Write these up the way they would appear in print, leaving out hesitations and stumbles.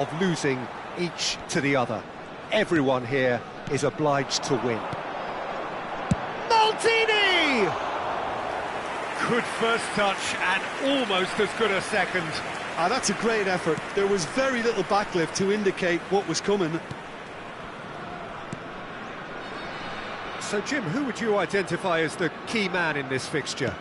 of losing each to the other. Everyone here is obliged to win. Maldini! Good first touch and almost as good a second. That's a great effort. There was very little backlift to indicate what was coming. So, Jim, who would you identify as the key man in this fixture?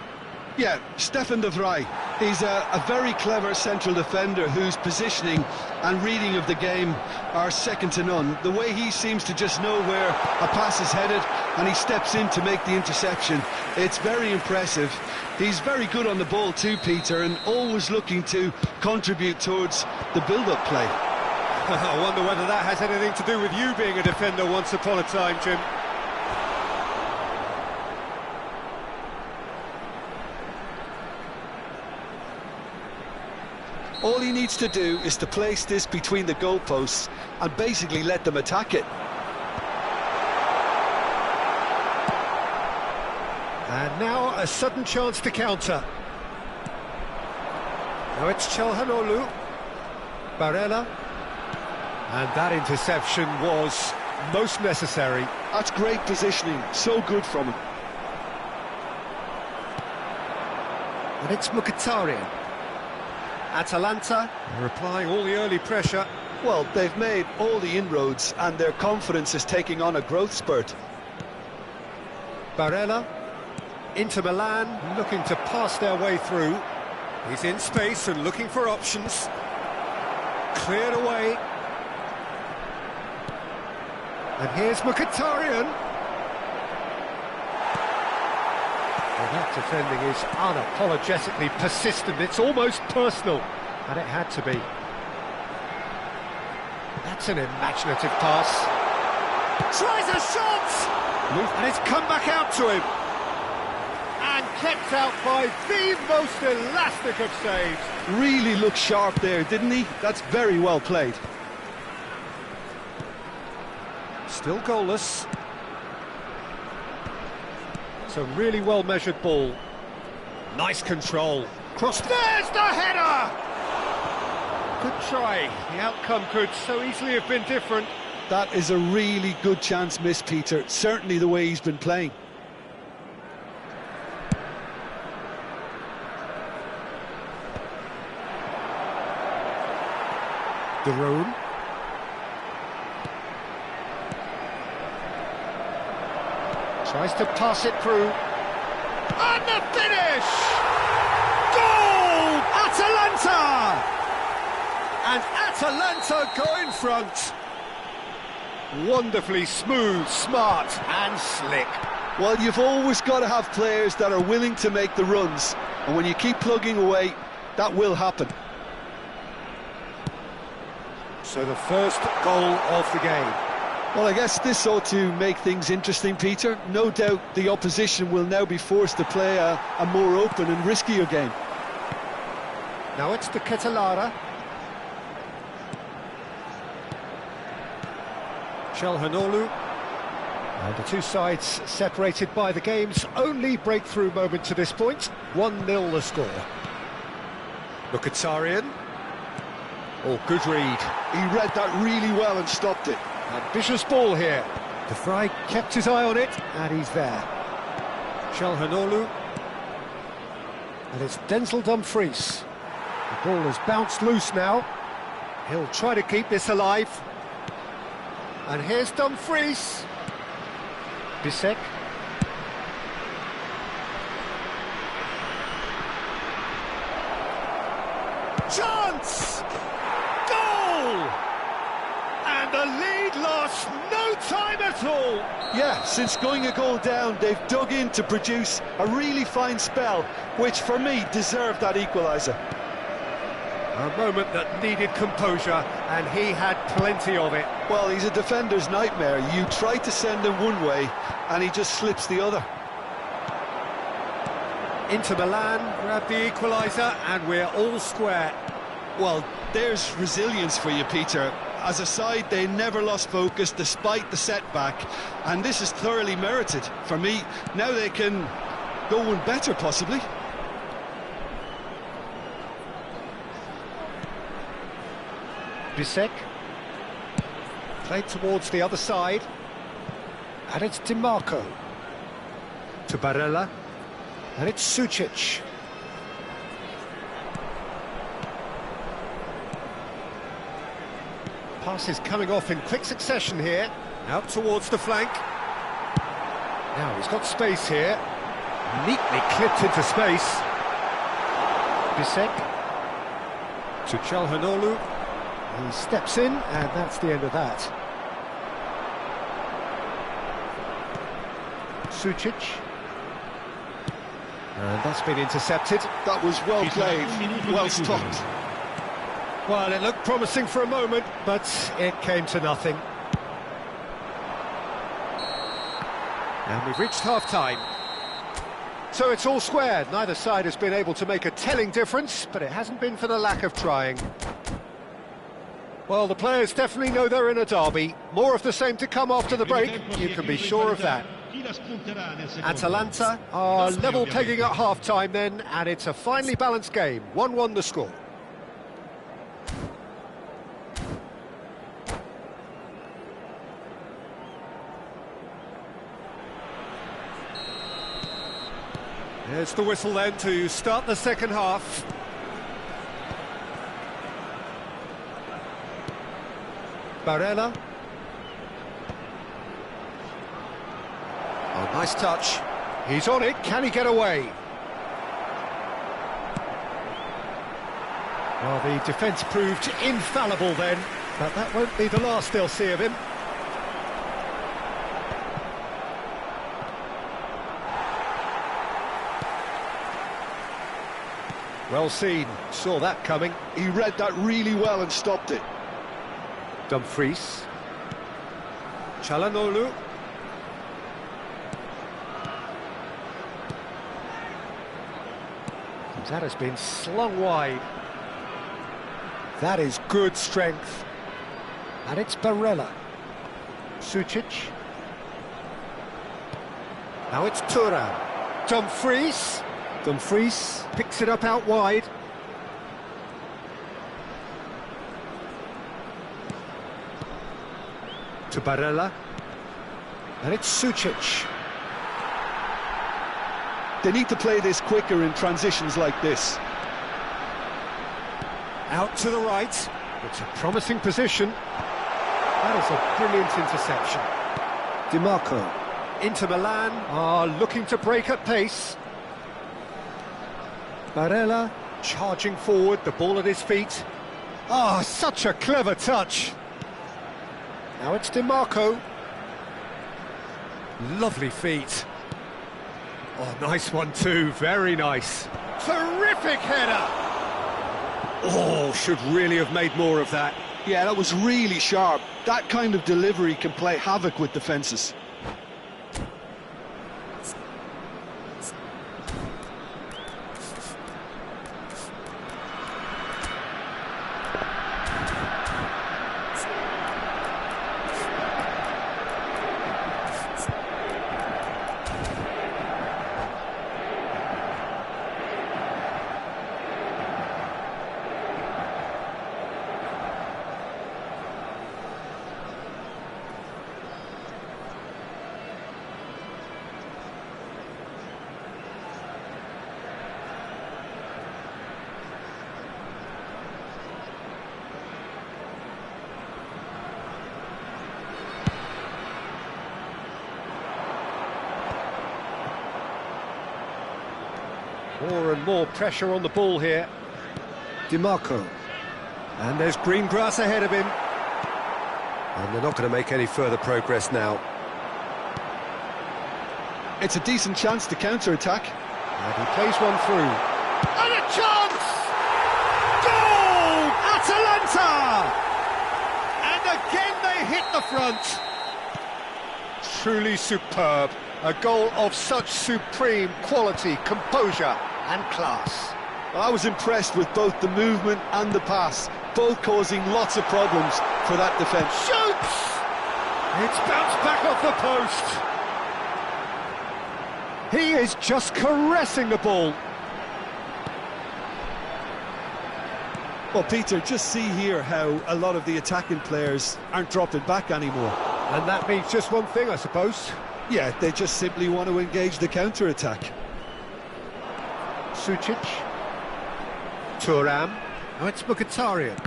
Yeah, Stefan de Vrij. He's a very clever central defender whose positioning and reading of the game are second to none. The way he seems to just know where a pass is headed and he steps in to make the interception, it's very impressive. He's very good on the ball too, Peter, and always looking to contribute towards the build-up play. I wonder whether that has anything to do with you being a defender once upon a time, Jim. All he needs to do is to place this between the goalposts and basically let them attack it. And now a sudden chance to counter. Now it's Çalhanoğlu, Barella, and that interception was most necessary. That's great positioning, so good from him. And it's Mkhitaryan. Atalanta are applying all the early pressure. Well, they've made all the inroads and their confidence is taking on a growth spurt. Barella, Inter Milan, looking to pass their way through. He's in space and looking for options. Cleared away. And here's Mkhitaryan. Well, that defending is unapologetically persistent. It's almost personal, and it had to be. That's an imaginative pass. Tries a shot! And it's come back out to him. And kept out by the most elastic of saves. Really looked sharp there, didn't he? That's very well played. Still goalless. It's a really well-measured ball. Nice control. Cross. There's the header! Good try. The outcome could so easily have been different. That is a really good chance missed, Peter. Certainly the way he's been playing. De Roon. Tries to pass it through. And the finish! Goal! Atalanta! And Atalanta go in front. Wonderfully smooth, smart and slick. Well, you've always got to have players that are willing to make the runs. And when you keep plugging away, that will happen. So the first goal of the game. Well, I guess this ought to make things interesting, Peter. No doubt the opposition will now be forced to play a more open and riskier game. Now it's the Ketelara. Çalhanoğlu. And the two sides separated by the game's only breakthrough moment to this point. 1-0 the score. Mkhitaryan. Oh, good read. He read that really well and stopped it. Ambitious ball here. De Vrij kept his eye on it, and he's there. Çalhanoğlu. And it's Denzel Dumfries. The ball has bounced loose now. He'll try to keep this alive. And here's Dumfries. Bisek. Chance! Goal! And the lead lost no time at all. Yeah, since going a goal down, they've dug in to produce a really fine spell, which for me deserved that equaliser. A moment that needed composure, and he had plenty of it. Well, he's a defender's nightmare. You try to send him one way, and he just slips the other. Inter Milan grab the equaliser, and we're all square. Well, there's resilience for you, Peter. As a side, they never lost focus despite the setback, and this is thoroughly merited. For me, now they can go one better, possibly. Bisek. Played towards the other side. And it's DiMarco. To Barella. And it's Sucic. Passes coming off in quick succession here. Out towards the flank. Now he's got space here. Neatly clipped into space. Bisek. To Çalhanoğlu. He steps in, and that's the end of that. Sucic. And that's been intercepted. That was well played, well stopped. Well, it looked promising for a moment, but it came to nothing. And we've reached half-time. So it's all square. Neither side has been able to make a telling difference, but it hasn't been for the lack of trying. Well, the players definitely know they're in a derby. More of the same to come after the break, you can be sure of that. Atalanta are level pegging at half-time then, and it's a finely balanced game. 1-1 the score. There's the whistle then to start the second half. Barella. Oh, nice touch. He's on it, can he get away? Well, the defence proved infallible then, but that won't be the last they'll see of him. Well seen, saw that coming. He read that really well and stopped it. Dumfries. Çalhanoğlu. That has been slung wide. That is good strength. And it's Barella. Sucic. Now it's Tukang. Dumfries. Dumfries picks it up out wide. To Barella. And it's Sucic. They need to play this quicker in transitions like this. Out to the right. It's a promising position. That is a brilliant interception. DiMarco. Inter Milan are looking to break at pace. Barella charging forward, the ball at his feet. Ah, such a clever touch. Now it's DiMarco. Lovely feet. Oh, nice one too, very nice. Terrific header! Oh, should really have made more of that. Yeah, that was really sharp. That kind of delivery can play havoc with defences. More and more pressure on the ball here. DiMarco. And there's green grass ahead of him. And they're not going to make any further progress now. It's a decent chance to counter-attack. And he plays one through. And a chance! Goal! Atalanta! And again they hit the front. Truly superb. A goal of such supreme quality, composure and class. Well, I was impressed with both the movement and the pass, both causing lots of problems for that defence. Shoots! It's bounced back off the post. He is just caressing the ball. Well, Peter, just see here how a lot of the attacking players aren't dropping back anymore. And that means just one thing, I suppose. Yeah, they just simply want to engage the counter-attack. Sucic. Thuram. Now it's Mkhitaryan.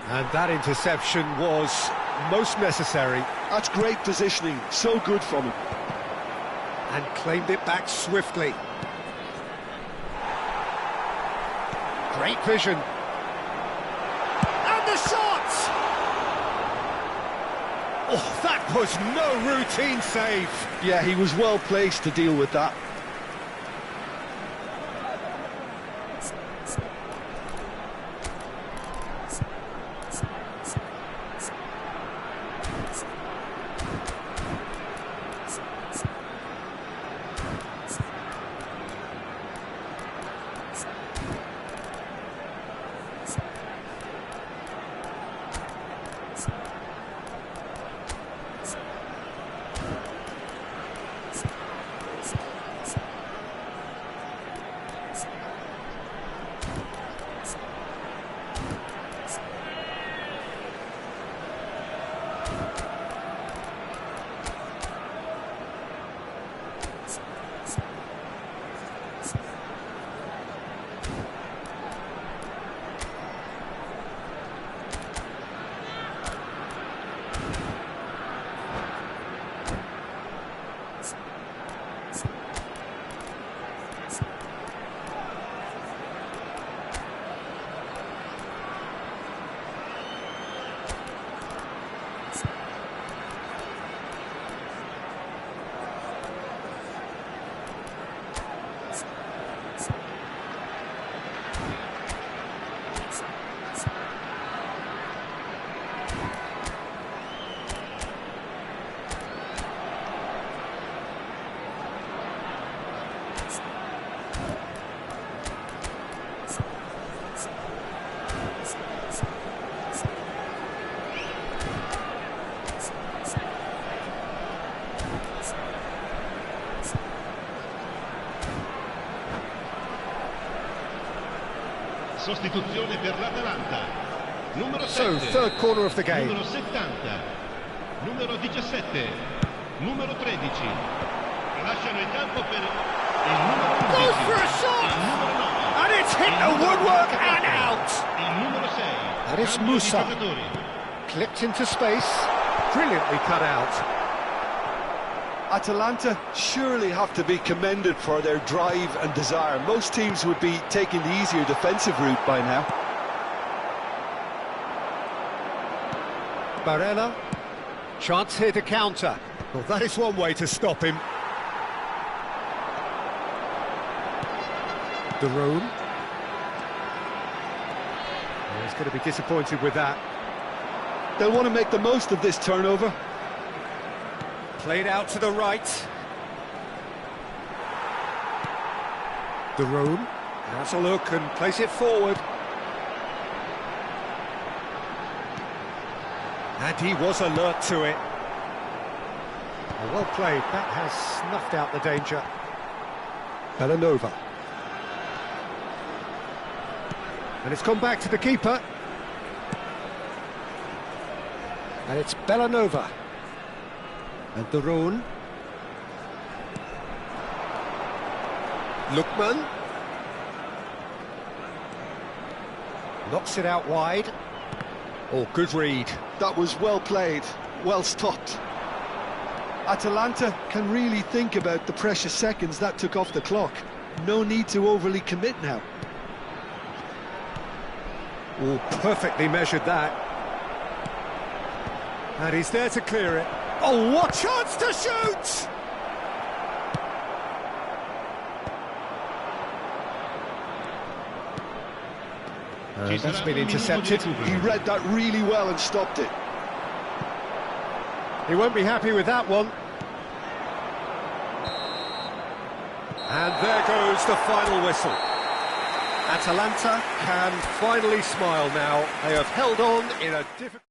And that interception was most necessary. That's great positioning, so good from him. And claimed it back swiftly. Great vision. And the shot! Oh, that was no routine save. Yeah, he was well placed to deal with that. Sostituzione per l'Atalanta. Numero 7. So, third corner of the game. Numero 70. Numero 17. Numero 13. Lasciano il campo per il numero 11. Goes for a shot! Il numero 9. And it's hit the woodwork and out! Il numero 6. And it's Cambio di Musa. giocatori. Clipped into space. Brilliantly cut out. Atalanta surely have to be commended for their drive and desire. Most teams would be taking the easier defensive route by now. Barella. Chance here to counter. Well, that is one way to stop him. De Roon. Oh, he's going to be disappointed with that. They'll want to make the most of this turnover. Played out to the right. De Roon has a look and plays it forward. And he was alert to it. Well played, that has snuffed out the danger. Bellanova. And it's gone back to the keeper. And it's Bellanova. And De Roon. Lookman. Knocks it out wide. Oh, good read. That was well played, well stopped. Atalanta can really think about the precious seconds that took off the clock. No need to overly commit now. Oh, perfectly measured that. And he's there to clear it. Oh, what chance to shoot! That's been intercepted. He read that really well and stopped it. He won't be happy with that one. And there goes the final whistle. Atalanta can finally smile now. They have held on in a difficult...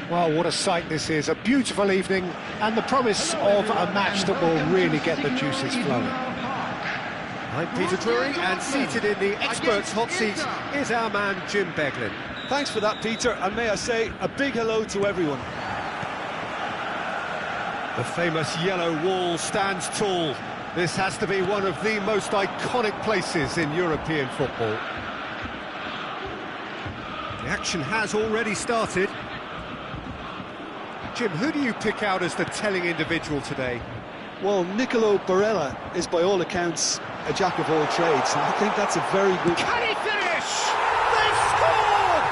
Well, what a sight this is, a beautiful evening, and the promise of a match that will really get the juices flowing. I'm Peter Drury, and seated in the experts' hot seat is our man Jim Beglin. Thanks for that, Peter, and may I say a big hello to everyone. The famous yellow wall stands tall. This has to be one of the most iconic places in European football. The action has already started. Jim, who do you pick out as the telling individual today? Well, Nicolo Barella is by all accounts a jack of all trades, and I think that's a very good... Can he finish? They've scored!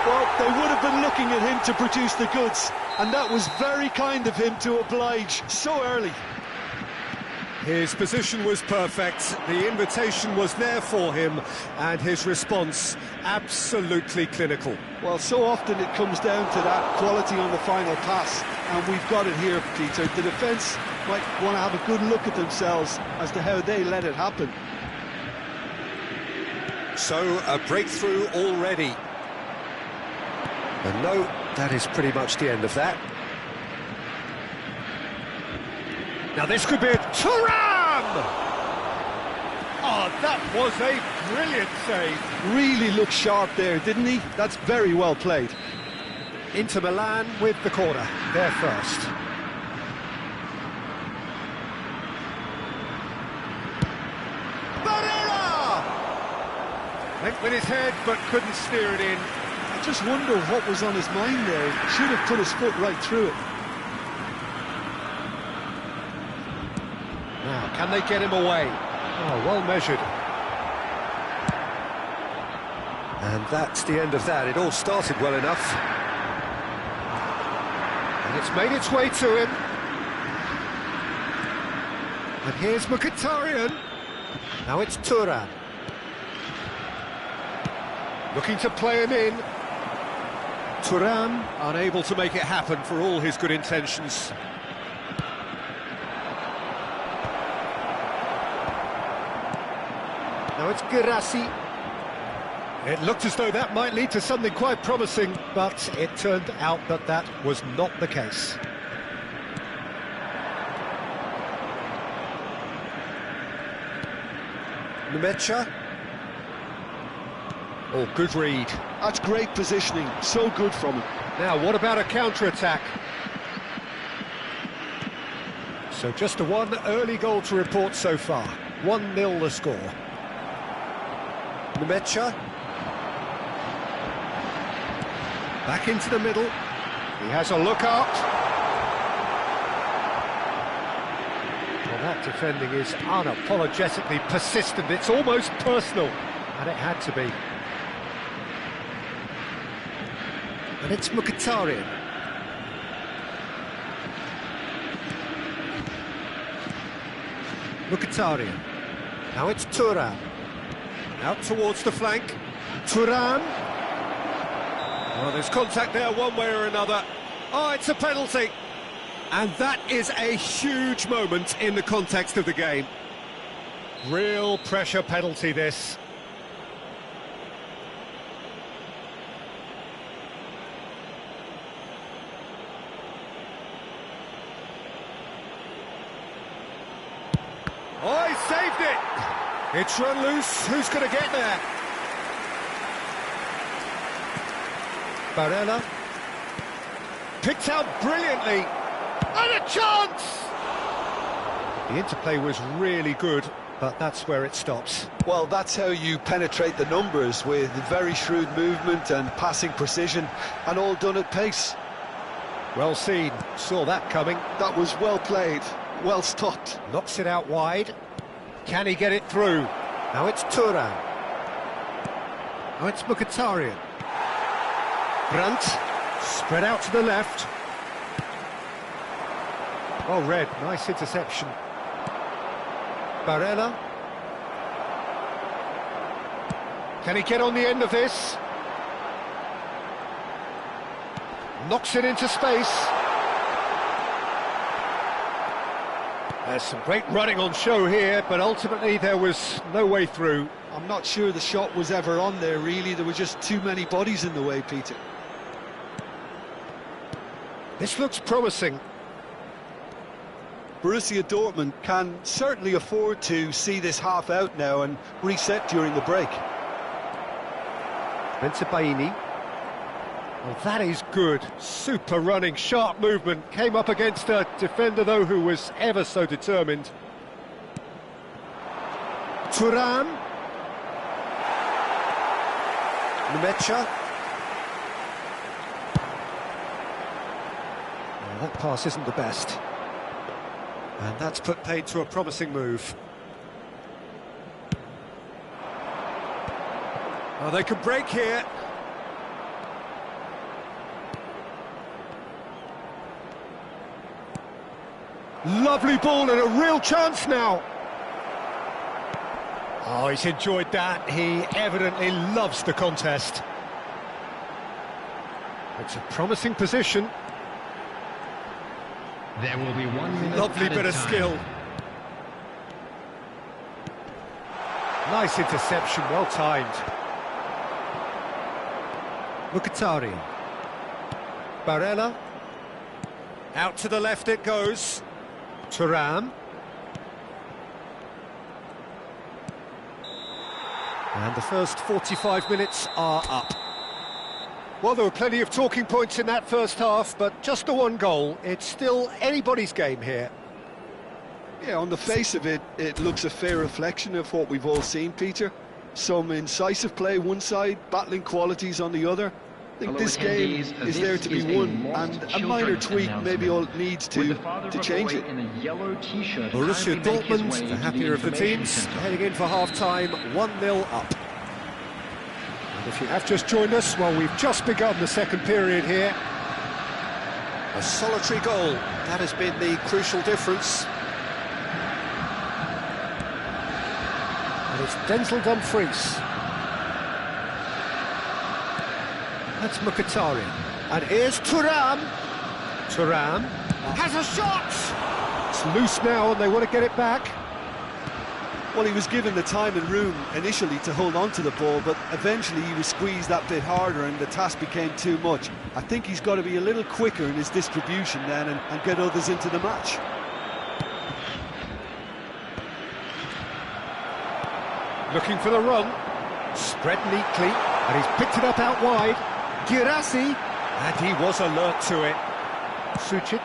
Well, they would have been looking at him to produce the goods, and that was very kind of him to oblige so early. His position was perfect, the invitation was there for him, and his response absolutely clinical. Well, so often it comes down to that quality on the final pass, and we've got it here, Peter. The defence might want to have a good look at themselves as to how they let it happen. So, a breakthrough already. And no, that is pretty much the end of that. Now this could be a Tukang! Oh, that was a brilliant save. Really looked sharp there, didn't he? That's very well played. Inter Milan with the corner, there first. Barella! Went with his head, but couldn't steer it in. I just wonder what was on his mind there. He should have put his foot right through it. Now, can they get him away? Oh, well measured. And that's the end of that. It all started well enough. And it's made its way to him. And here's Mkhitaryan. Now it's Thuram. Looking to play him in. Thuram unable to make it happen for all his good intentions. Now it's Girassi. It looked as though that might lead to something quite promising, but it turned out that that was not the case. Numecha. Oh, good read. That's great positioning, so good from him. Now, what about a counter-attack? So just a one early goal to report so far. 1-0 the score. Numecha. Back into the middle. He has a look up. Well, that defending is unapologetically persistent. It's almost personal. And it had to be. And it's Mkhitaryan. Mkhitaryan. Now it's Thuram. Out towards the flank. Thuram. Well, there's contact there one way or another. Oh, it's a penalty. And that is a huge moment in the context of the game. Real pressure penalty, this. Oh, he saved it! It's run loose. Who's going to get there? Barella. Picked out brilliantly. And a chance! The interplay was really good, but that's where it stops. Well, that's how you penetrate the numbers, with very shrewd movement and passing precision, and all done at pace. Well seen. Saw that coming. That was well played. Well stopped. Knocks it out wide. Can he get it through? Now it's Thuram. Now it's Mkhitaryan. Brandt. Spread out to the left. Oh, Red. Nice interception. Barella. Can he get on the end of this? Knocks it into space. There's some great running on show here, but ultimately there was no way through. I'm not sure the shot was ever on there, really. There were just too many bodies in the way, Peter. This looks promising. Borussia Dortmund can certainly afford to see this half out now and reset during the break. Bensebaini. Well, that is good. Super running, sharp movement. Came up against a defender, though, who was ever so determined. Thuram. Nmecha. Well, that pass isn't the best. And that's put paid to a promising move. Oh, they can break here. Lovely ball and a real chance now. Oh, he's enjoyed that. He evidently loves the contest. It's a promising position. There will be 1 minute. Lovely bit of skill. Nice interception, well timed. Mkhitaryan. Barella. Out to the left it goes. Thuram. And the first 45 minutes are up. Well, there were plenty of talking points in that first half, but just the one goal. It's still anybody's game here. Yeah, on the face of it, it looks a fair reflection of what we've all seen, Peter. Some incisive play one side, battling qualities on the other. I think this game is there to be won, and a minor tweak maybe all it needs to change it. Borussia Dortmund, the happier of the teams, heading in for half-time, 1-0 up. And if you have just joined us, well, we've just begun the second period here. A solitary goal, that has been the crucial difference. And it's Denzel Dumfries. That's Mkhitaryan. And here's Thuram. Thuram has a shot! It's loose now and they want to get it back. Well, he was given the time and room initially to hold on to the ball, but eventually he was squeezed that bit harder and the task became too much. I think he's got to be a little quicker in his distribution then and get others into the match. Looking for the run. Spread neatly, and he's picked it up out wide. Girassi, and he was alert to it. Sucic.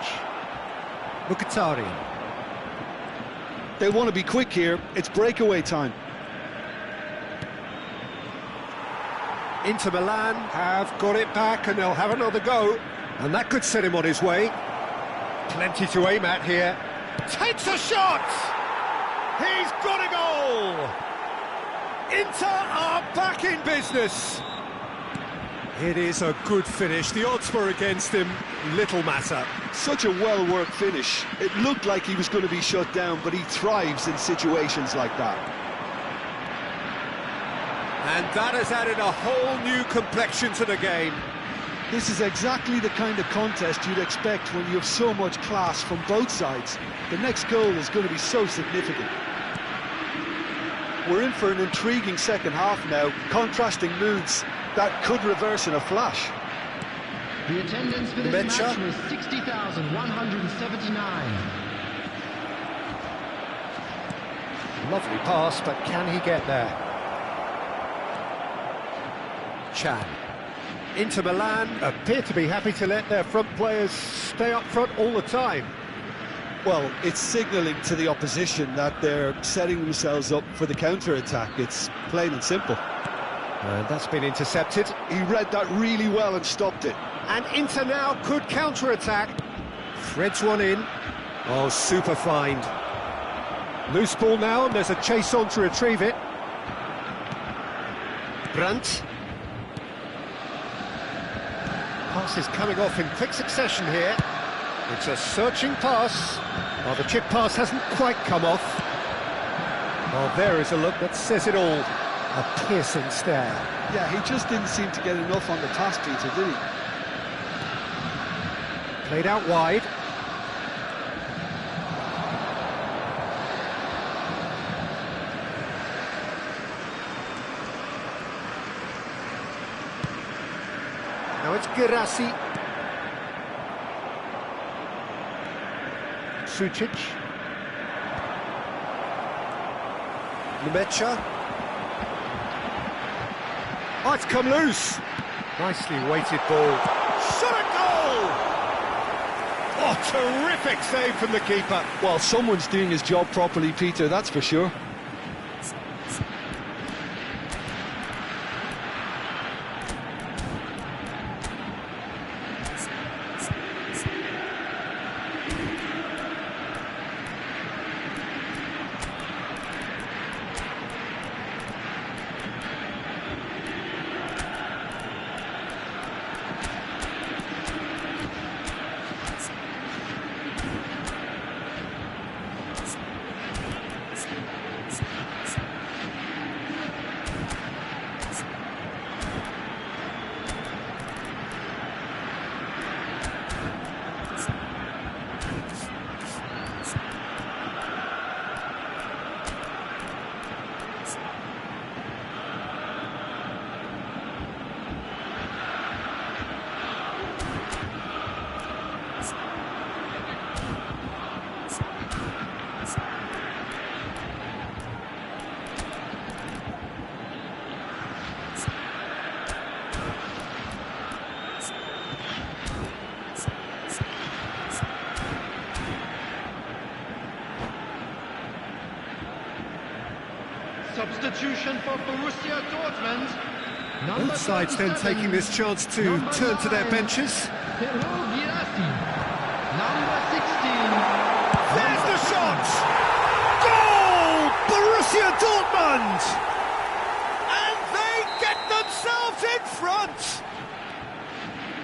Mkhitaryan. They want to be quick here. It's breakaway time. Inter Milan have got it back and they'll have another go. And that could set him on his way. Plenty to aim at here. Takes a shot! He's got a goal! Inter are back in business. It is a good finish. The odds were against him. Little matter. Such a well-worked finish. It looked like he was going to be shut down, but he thrives in situations like that. And that has added a whole new complexion to the game. This is exactly the kind of contest you'd expect when you have so much class from both sides. The next goal is going to be so significant. We're in for an intriguing second half now, contrasting moods that could reverse in a flash. The attendance for this match was 60,179. Lovely pass, but can he get there? Chan. Inter Milan appear to be happy to let their front players stay up front all the time. Well, it's signalling to the opposition that they're setting themselves up for the counter-attack. It's plain and simple. And that's been intercepted. He read that really well and stopped it. And Inter now could counter-attack. Threads one in. Oh, super find. Loose ball now, and there's a chase on to retrieve it. Brandt. Pass is coming off in quick succession here. It's a searching pass. Oh, the chip pass hasn't quite come off. Oh, there is a look that says it all. A piercing stare. Yeah, he just didn't seem to get enough on the pass, Peter, did he? Played out wide. Now it's Girassi. Sucic. Lumecha. Oh, it's come loose. Nicely weighted ball. Shot a goal! Oh, terrific save from the keeper. Well, someone's doing his job properly, Peter, that's for sure. Substitution for Borussia Dortmund. Both sides then taking this chance to turn to their benches. Number 16. There's the shot! Goal! Borussia Dortmund! And they get themselves in front!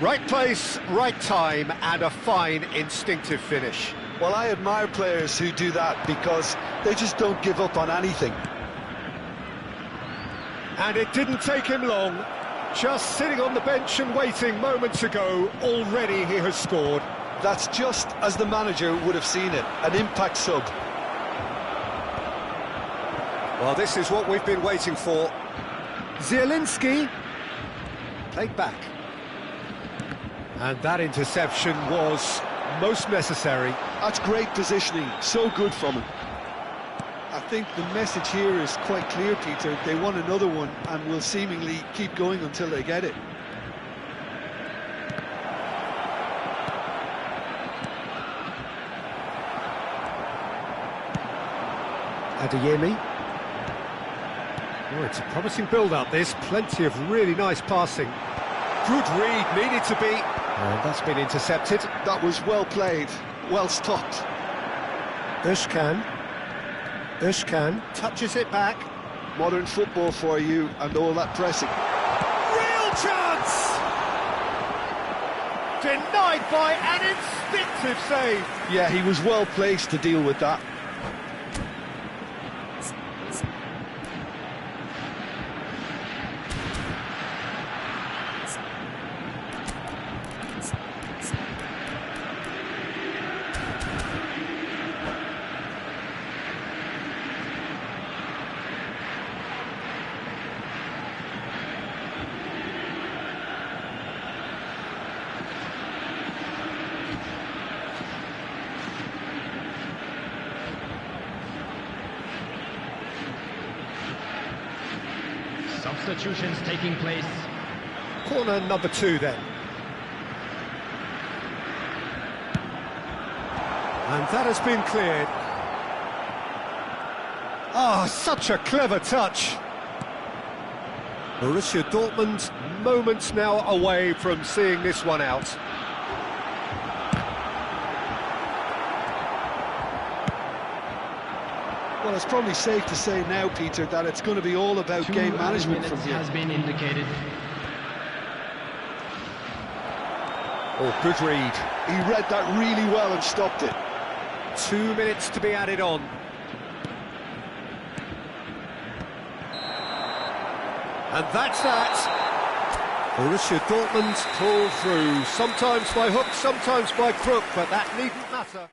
Right place, right time, and a fine instinctive finish. Well, I admire players who do that because they just don't give up on anything. And it didn't take him long. Just sitting on the bench and waiting moments ago, already he has scored. That's just as the manager would have seen it, an impact sub. Well, this is what we've been waiting for. Zielinski played back. And that interception was most necessary. That's great positioning, so good from him. I think the message here is quite clear, Peter. They want another one and will seemingly keep going until they get it. Adeyemi. Oh, it's a promising build-up, this. Plenty of really nice passing. Good read, needed to be. And that's been intercepted. That was well played, well stopped. Özcan touches it back. Modern football for you and all that pressing. Real chance! denied by an instinctive save. Yeah, he was well placed to deal with that. Substitutions taking place. Corner number 2 then. And that has been cleared. Ah, such a clever touch. Borussia Dortmund moments now away from seeing this one out. Well, it's probably safe to say now, Peter, that it's going to be all about game management from here. Has been indicated. Oh, good read. He read that really well and stopped it. 2 minutes to be added on. And that's that. Borussia Dortmund pull through, sometimes by hook, sometimes by crook, but that needn't matter.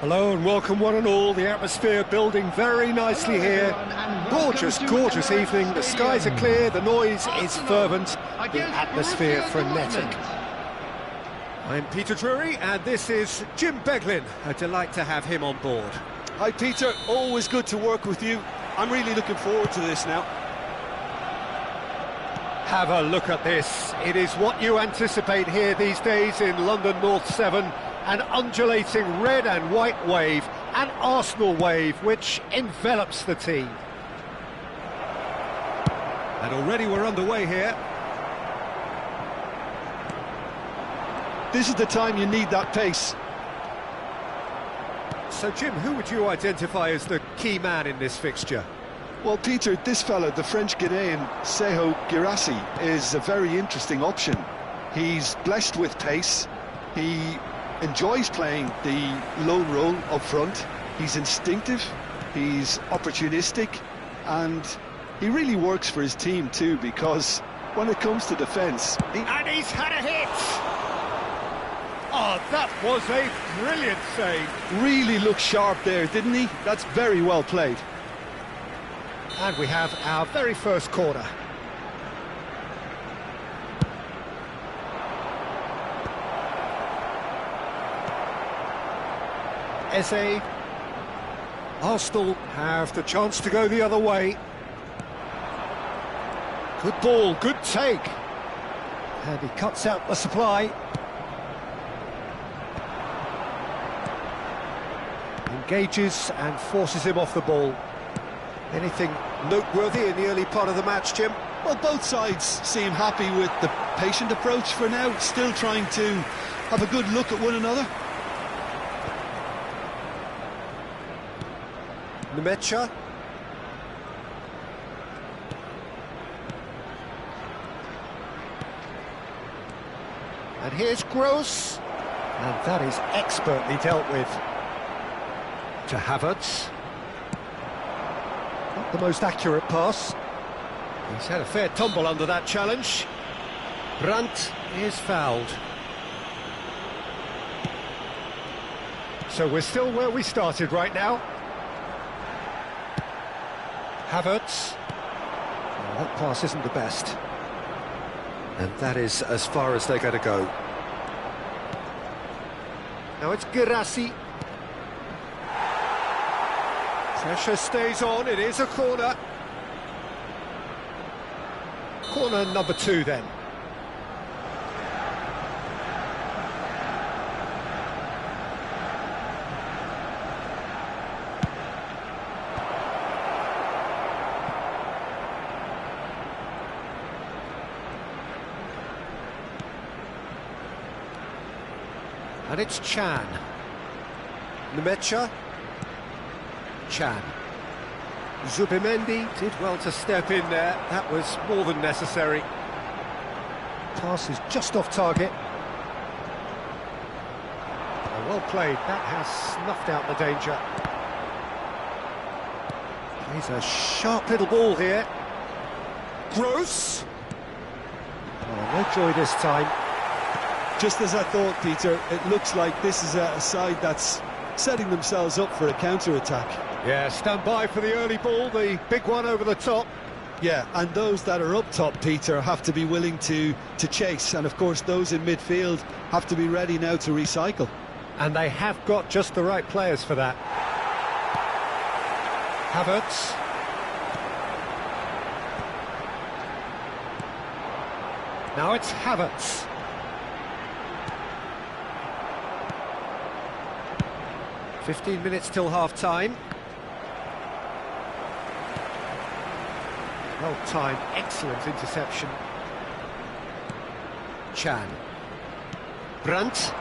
Hello and welcome one and all. The atmosphere building very nicely here. Gorgeous, gorgeous evening. The skies are clear, the noise is fervent, the atmosphere frenetic. I'm Peter Drury and this is Jim Beglin. A delight to have him on board. Hi Peter, always good to work with you. I'm really looking forward to this now. Have a look at this. It is what you anticipate here these days in London North 7. An undulating red and white wave, an Arsenal wave which envelops the team. And already we're underway here. This is the time you need that pace. So Jim, who would you identify as the key man in this fixture? Well, Peter, this fella, the French Ghanaian Seho Girassi, is a very interesting option. He's blessed with pace. He enjoys playing the lone role up front. He's instinctive, he's opportunistic, and he really works for his team too, because when it comes to defence... And he's had a hit! Oh, that was a brilliant save. Really looked sharp there, didn't he? That's very well played. And we have our very first corner. Eze. Arsenal have the chance to go the other way. Good ball, good take. And he cuts out the supply. Engages and forces him off the ball. Anything noteworthy in the early part of the match, Jim? Well, both sides seem happy with the patient approach for now, still trying to have a good look at one another. Nemecha. And here's Gross. And that is expertly dealt with. To Havertz. Not the most accurate pass. He's had a fair tumble under that challenge. Brandt is fouled. So we're still where we started right now. Havertz. Well, that pass isn't the best. And that is as far as they're going to go. Now it's Girassi. Pressure stays on, it is a corner. Corner number 2 then. And it's Chan. Nemecha. Chan. Zubimendi did well to step in there. That was more than necessary. Pass is just off target. Well played. That has snuffed out the danger. Plays a sharp little ball here. Gross. Oh, no joy this time. Just as I thought, Peter, it looks like this is a side that's setting themselves up for a counter-attack. Yeah, stand by for the early ball, the big one over the top. Yeah, and those that are up top, Peter, have to be willing to chase, and of course those in midfield have to be ready now to recycle. And they have got just the right players for that. Havertz. Now it's Havertz. "15 minutes till half-time." Well-timed, excellent interception. Chan. Brandt.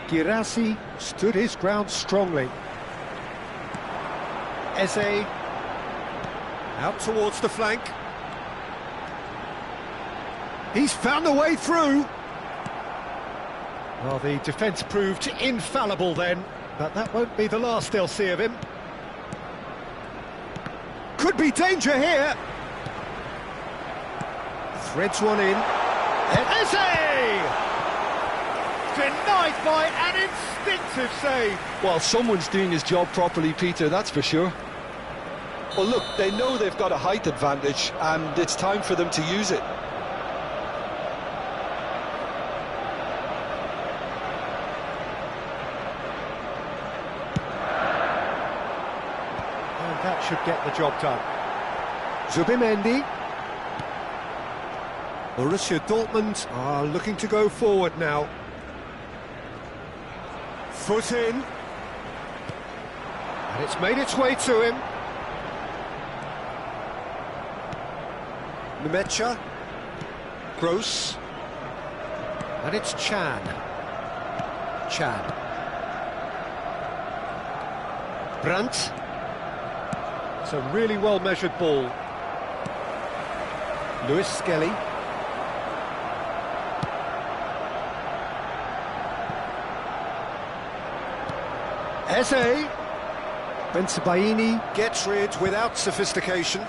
Girassi stood his ground strongly. Eze. Out towards the flank. He's found a way through. Well, the defence proved infallible then, but that won't be the last they'll see of him. Could be danger here. Threads one in. And Eze! Denied by an instinctive save. Well, someone's doing his job properly, Peter, that's for sure. Well, look, they know they've got a height advantage, and it's time for them to use it. And that should get the job done. Zubimendi. Borussia Dortmund are looking to go forward now. Foot in. And it's made its way to him. Nemecha. Gross. And it's Chan. Brandt. It's a really well-measured ball. Lewis Skelly. Eze. Bensebaini gets rid without sophistication.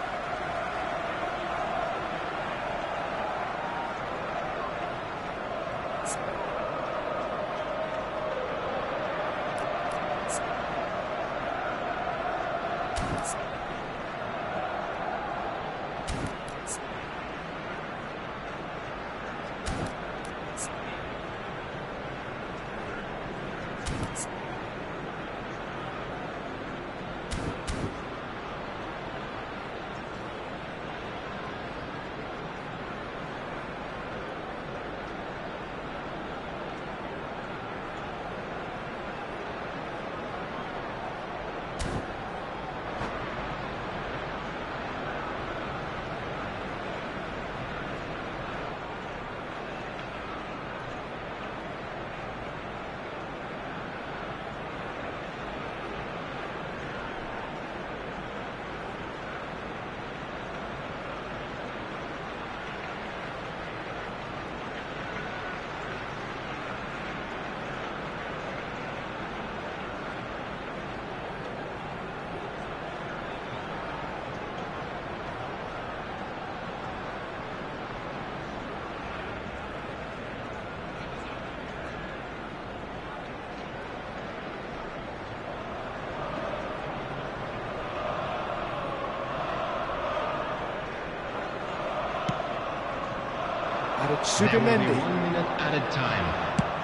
And it's There will be Zubimendi. 1 minute added time.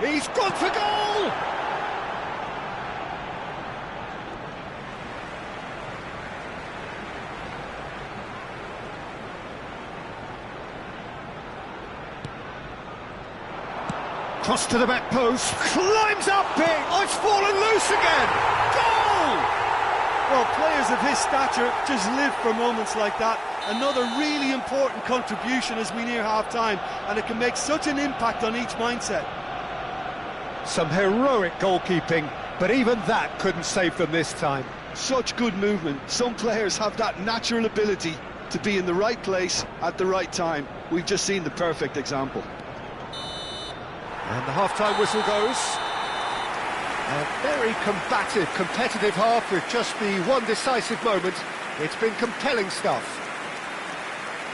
He's gone for goal! Cross to the back post, climbs up big, oh, it's fallen loose again! Goal! Well, players of his stature just live for moments like that. Another really important contribution as we near half-time, and it can make such an impact on each mindset. Some heroic goalkeeping, but even that couldn't save them this time. Such good movement. Some players have that natural ability to be in the right place at the right time. We've just seen the perfect example. And the half-time whistle goes. A very combative, competitive half with just the one decisive moment. It's been compelling stuff.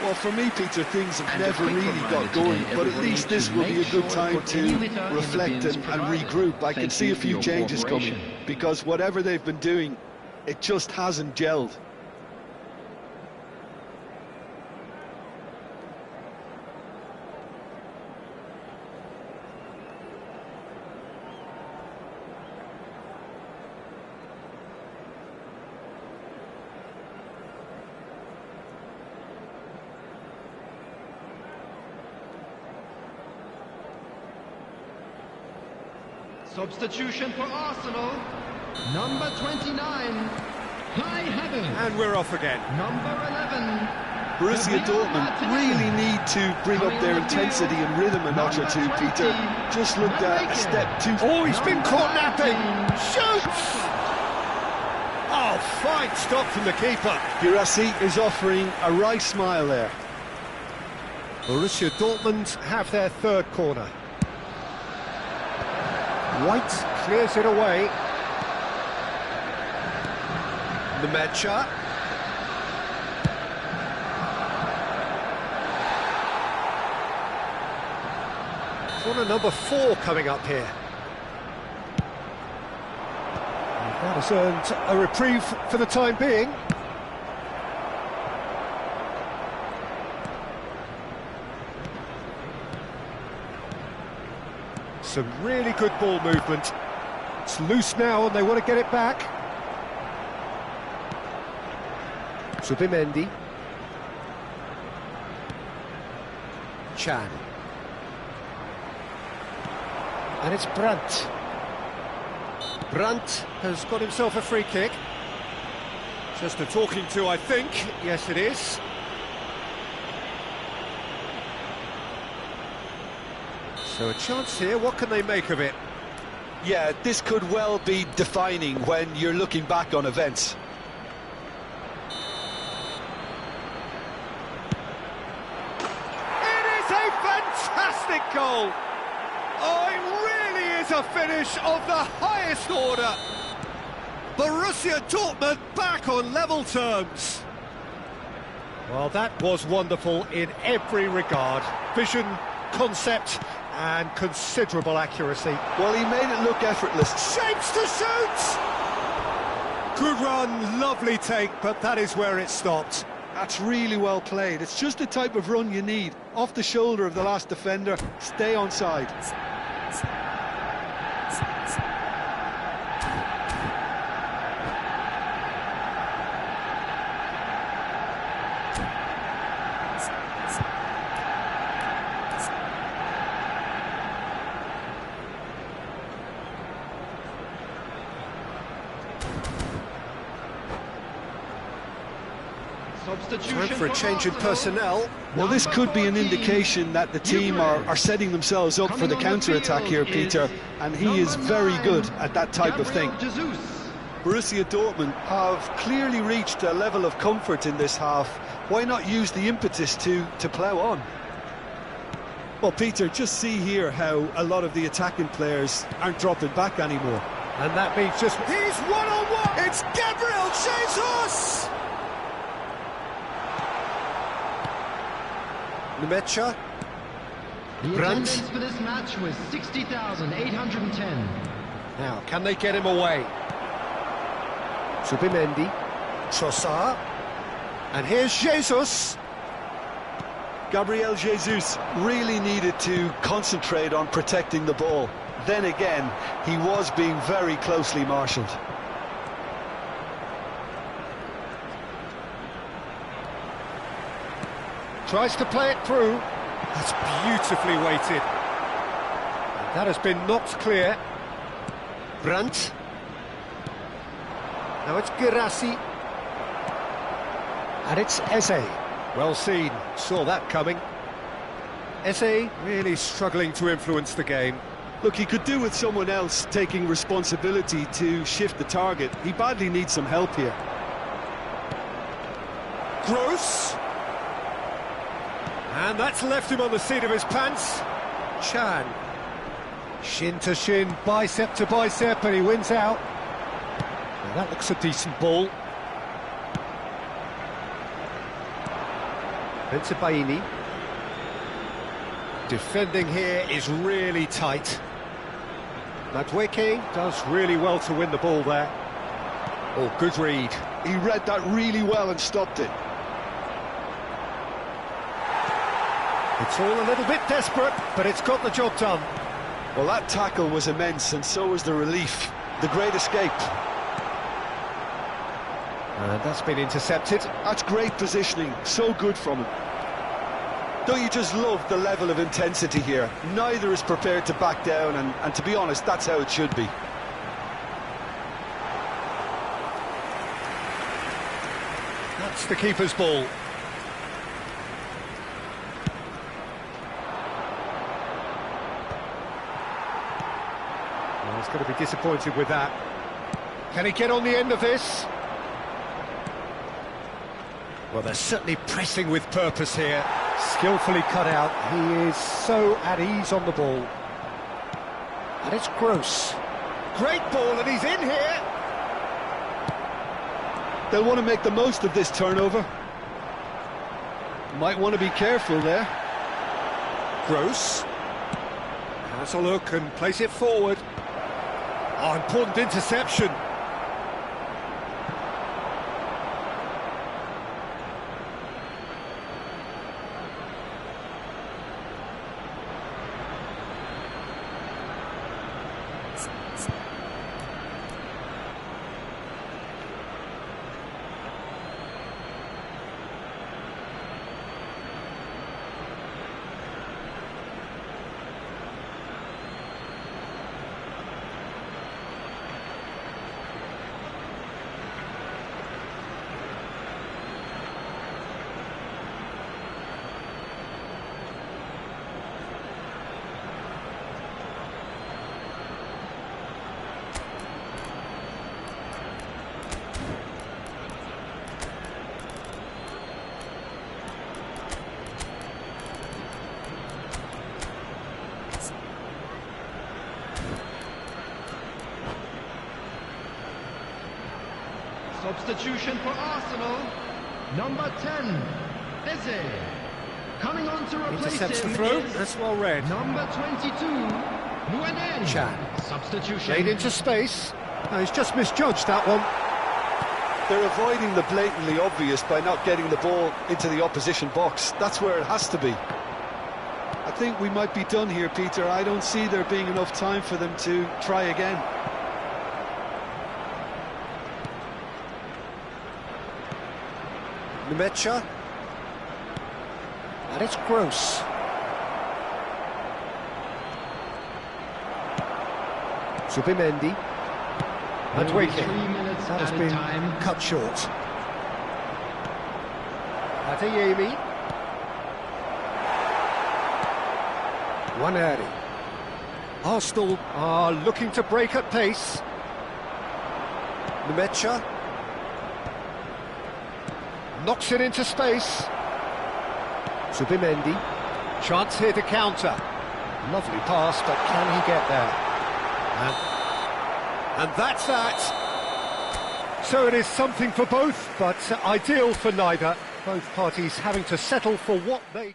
Well, for me, Peter, things have And a never quick really reminder got going, today, but at everybody, least this to will be a make good sure time put any to litter in the reflect bins and provided. regroup. I can Thank see you a for few your changes coming, cooperation. because whatever they've been doing, it just hasn't gelled. Substitution for Arsenal. Number 29. High heaven. And we're off again. Number 11. Borussia Dortmund really need to bring up their intensity and rhythm a notch or two, Peter. Just looked a step too... Oh, he's been caught napping! Shoots! Oh, fine stop from the keeper. Girassi is offering a wry smile there. Borussia Dortmund have their third corner. White clears it away. Nemecha. Corner number 4 coming up here. That has earned a reprieve for the time being. Some really good ball movement. It's loose now and they want to get it back. Subimendi. Chan. And it's Brandt. Brandt has got himself a free kick. Just a talking to, I think. Yes, it is. So a chance here, what can they make of it? Yeah, this could well be defining when you're looking back on events. It is a fantastic goal! Oh, it really is a finish of the highest order! Borussia Dortmund back on level terms. Well, that was wonderful in every regard. Vision, concept, and considerable accuracy. Well, he made it look effortless. Shapes to shoot! Good run, lovely take, but that is where it stopped. That's really well played. It's just the type of run you need. Off the shoulder of the last defender, stay onside. Time for a change in personnel. Well, this could be an indication that the team are setting themselves up for the counter-attack here, Peter, and he is very good at that type of thing. Borussia Dortmund have clearly reached a level of comfort in this half. Why not use the impetus to plough on? Well, Peter, just see here how a lot of the attacking players aren't dropping back anymore. And that means just... He's one-on-one! It's Gabriel Jesus! Numecha. The Brandt. attendance for this match was 60,810. Now, can they get him away? Subimendi. Trossard. And here's Jesus. Gabriel Jesus really needed to concentrate on protecting the ball. Then again, he was being very closely marshalled. Tries to play it through. That's beautifully weighted. That has been knocked clear. Brandt. Now it's Girassi. And it's Eze. Well seen, saw that coming. Eze. Really struggling to influence the game. Look, he could do with someone else taking responsibility to shift the target. He badly needs some help here. Gross. And that's left him on the seat of his pants. Chan. Shin to shin, bicep to bicep, and he wins out. Now that looks a decent ball. Benzebaini. Defending here is really tight. Madueke does really well to win the ball there. Oh, good read. He read that really well and stopped it. It's all a little bit desperate, but it's got the job done. Well, that tackle was immense, and so was the relief. The great escape. And that's been intercepted. That's great positioning, so good from him. Don't you just love the level of intensity here? Neither is prepared to back down, and to be honest, that's how it should be. That's the keeper's ball. Well, he's going to be disappointed with that. Can he get on the end of this? Well, they're certainly pressing with purpose here. Skillfully cut out. He is so at ease on the ball. And it's Gross. Great ball, and he's in here. They'll want to make the most of this turnover. Might want to be careful there. Gross. Has a look and plays it forward. Oh, important interception. Substitution for Arsenal. Number 10, Eze. Coming on to replace Intercepts the him throw, is that's well read. number 22, Nguyen. Chan. Substitution. Played into space. No, he's just misjudged that one. They're avoiding the blatantly obvious by not getting the ball into the opposition box. That's where it has to be. I think we might be done here, Peter. I don't see there being enough time for them to try again. Numecha. And it's Gross. Subimendi. And There will be Wake. 3 minutes That has added been time. cut short. Adeyemi. Waneri. Arsenal are looking to break at pace. Numecha. Knocks it into space. Subimendi. Chance here to counter. Lovely pass, but can he get there? And that's that. So it is something for both, but ideal for neither. Both parties having to settle for what they...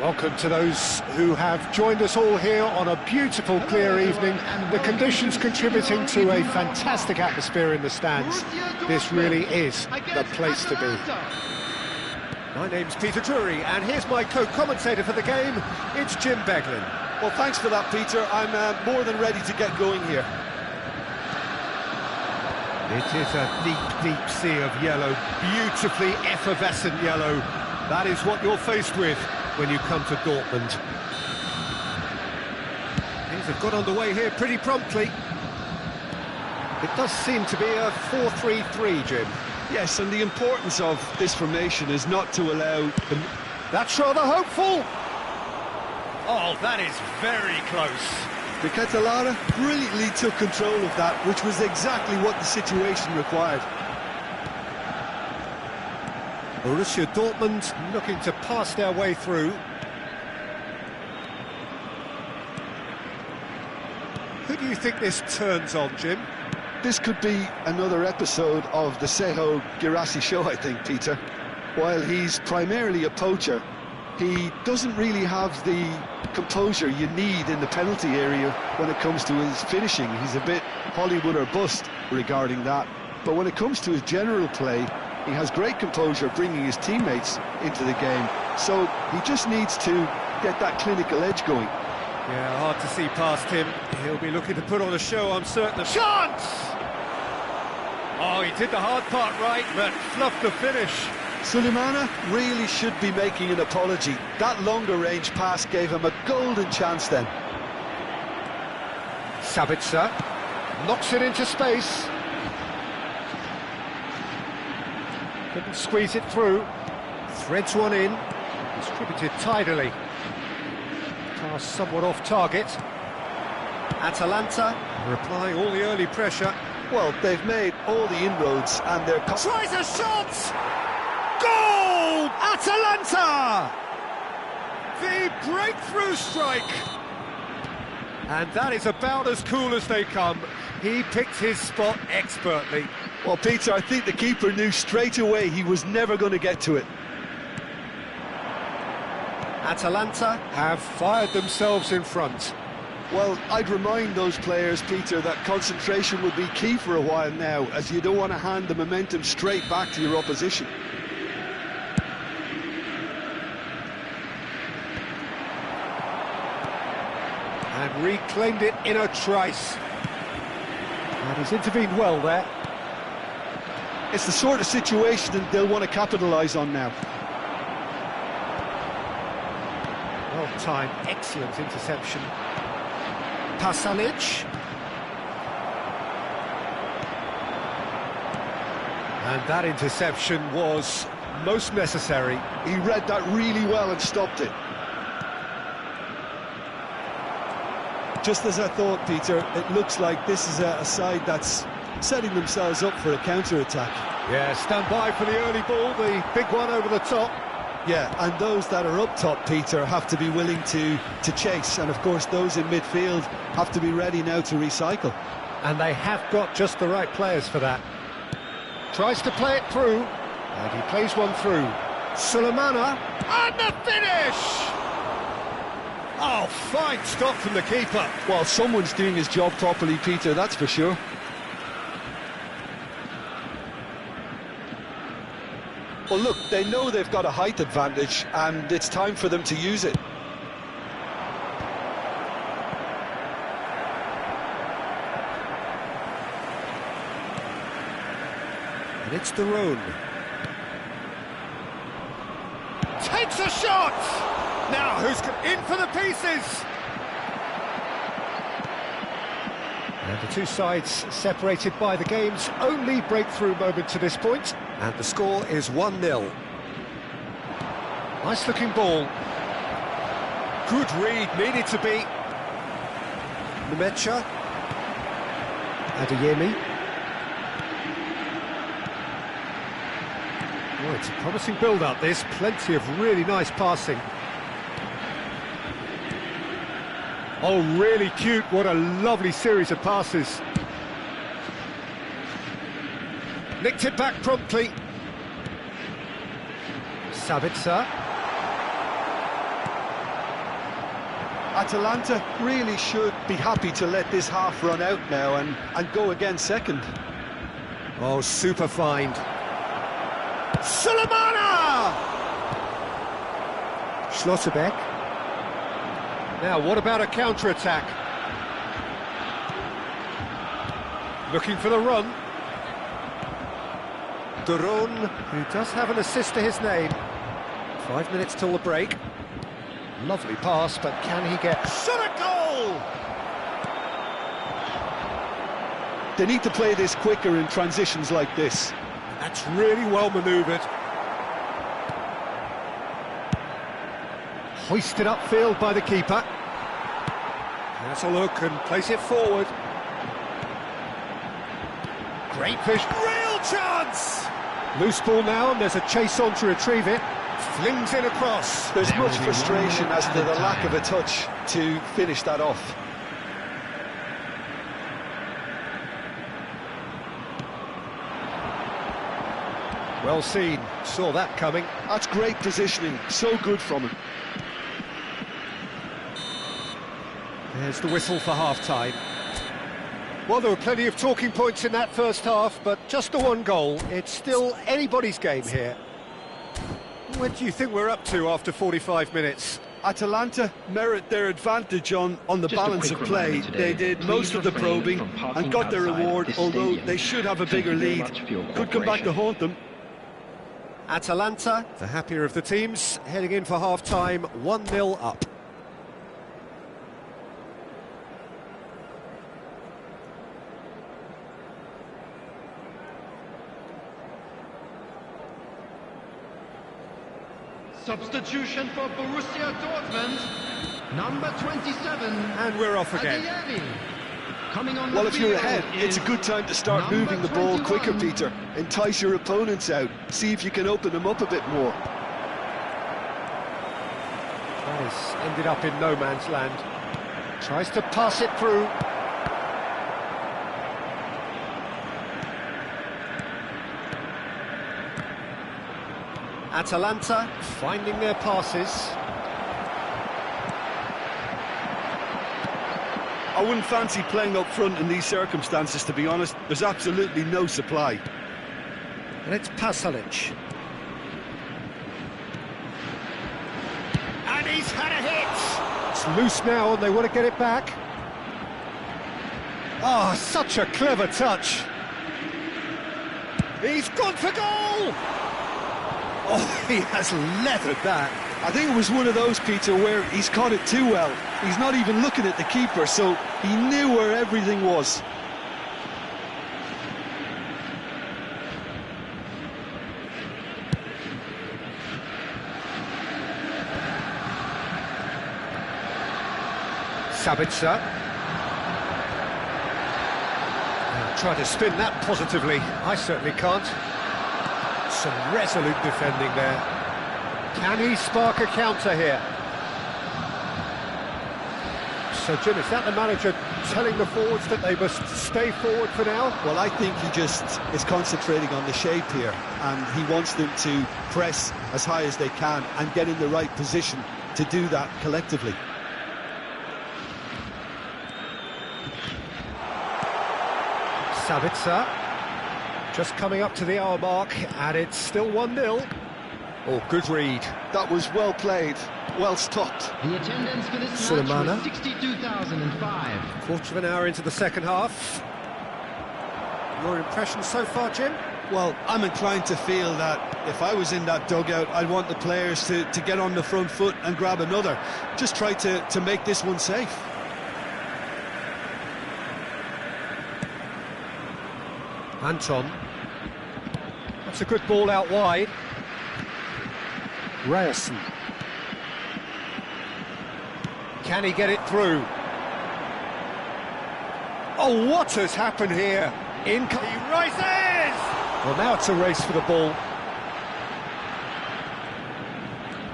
Welcome to those who have joined us all here on a beautiful, clear evening. The conditions contributing to a fantastic atmosphere in the stands. This really is the place to be. My name's Peter Drury, and here's my co-commentator for the game. It's Jim Beglin. Well, thanks for that, Peter. I'm more than ready to get going here. It is a deep, deep sea of yellow, beautifully effervescent yellow. That is what you're faced with when you come to Dortmund. Things have got underway here pretty promptly. It does seem to be a 4-3-3, Jim. Yes, and the importance of this formation is not to allow... That's rather hopeful. Oh, that is very close. The Catalara brilliantly took control of that, which was exactly what the situation required. Borussia Dortmund looking to pass their way through. Who do you think this turns on, Jim? This could be another episode of the Seho Girassi show, I think, Peter. While he's primarily a poacher, he doesn't really have the composure you need in the penalty area when it comes to his finishing. He's a bit Hollywood or bust regarding that. But when it comes to his general play, he has great composure bringing his teammates into the game. So he just needs to get that clinical edge going. Yeah, hard to see past him. He'll be looking to put on a show, I'm certain of. Chance! Oh, he did the hard part right, but fluffed the finish. Sulemana really should be making an apology. That longer range pass gave him a golden chance then. Sabitzer knocks it into space. Couldn't squeeze it through. Threads one in. Distributed tidily. Pass somewhat off target. Atalanta are applying all the early pressure. Well, they've made all the inroads and they're... Tries a shot! Goal! Atalanta! The breakthrough strike! And that is about as cool as they come. He picked his spot expertly. Well, Peter, I think the keeper knew straight away he was never going to get to it. Atalanta have fired themselves in front. Well, I'd remind those players, Peter, that concentration will be key for a while now, as you don't want to hand the momentum straight back to your opposition. And reclaimed it in a trice. And he's intervened well there. It's the sort of situation that they'll want to capitalise on now. Well-timed, excellent interception. Pasalic. And that interception was most necessary. He read that really well and stopped it. Just as I thought, Peter, it looks like this is a side that's setting themselves up for a counter-attack. Yeah, stand by for the early ball, the big one over the top. Yeah, and those that are up top, Peter, have to be willing to chase, and of course those in midfield have to be ready now to recycle. And they have got just the right players for that. Tries to play it through, and he plays one through. Sulemana, and the finish! Oh, fine stop from the keeper. Well, someone's doing his job properly, Peter, that's for sure. Well, look, they know they've got a height advantage, and it's time for them to use it. And it's the Rhone. Takes a shot! Now, who's in for the pieces? And the two sides separated by the game's only breakthrough moment to this point. And the score is 1-0. Nice looking ball. Good read, needed to be. Nemecha. Adeyemi. Oh, it's a promising build-up, this. Plenty of really nice passing. Oh, really cute. What a lovely series of passes. Nicked it back promptly. Sabitzer. Atalanta really should be happy to let this half run out now and go again second. Oh, super find. Sulemana! Schlotterbeck. Now, what about a counter-attack? Looking for the run. De Rhone, who does have an assist to his name. 5 minutes till the break. Lovely pass, but can he get... Shot a goal! They need to play this quicker in transitions like this. That's really well manoeuvred. Hoisted upfield by the keeper. Has a look and place it forward. Great fish. Real chance! Loose ball now, and there's a chase on to retrieve it. Flings it across. There's much frustration as to the lack of a touch to finish that off. Well seen, saw that coming. That's great positioning, so good from him. There's the whistle for half-time. Well, there were plenty of talking points in that first half, but just the one goal. It's still anybody's game here. What do you think we're up to after 45 minutes? Atalanta merit their advantage on the balance of play. They did most of the probing and got their reward, although they should have a bigger lead. Could come back to haunt them. Atalanta, the happier of the teams, heading in for half-time, 1-0 up. Substitution for Borussia Dortmund, number 27. And we're off again. Adeyemi. Coming on Well, the if you're field ahead, it's a is good time to start number moving the ball 21. quicker, Peter. Entice your opponents out. See if you can open them up a bit more. Has ended up in no man's land. Tries to pass it through. Atalanta finding their passes. I wouldn't fancy playing up front in these circumstances, to be honest. There's absolutely no supply. And it's Pasalic. And he's had a hit! It's loose now and they want to get it back. Oh, such a clever touch. He's gone for goal! Oh, he has leathered that. I think it was one of those, Peter, where he's caught it too well. He's not even looking at the keeper, so he knew where everything was. Sabitzer. Try to spin that positively. I certainly can't. Some resolute defending there. Can he spark a counter here? So, Jim, is that the manager telling the forwards that they must stay forward for now? Well, I think he just is concentrating on the shape here, and he wants them to press as high as they can and get in the right position to do that collectively. Sabitzer. Just coming up to the hour mark, and it's still 1-0. Oh, good read. That was well played, well stopped. The attendance for this Sulemana. match was 62,005. Quarter of an hour into the second half. Your impression so far, Jim? Well, I'm inclined to feel that if I was in that dugout, I'd want the players to get on the front foot and grab another. Just try to make this one safe. Anton. That's a good ball out wide. Ryerson. Can he get it through? Oh, what has happened here? He rises! Well, now it's a race for the ball.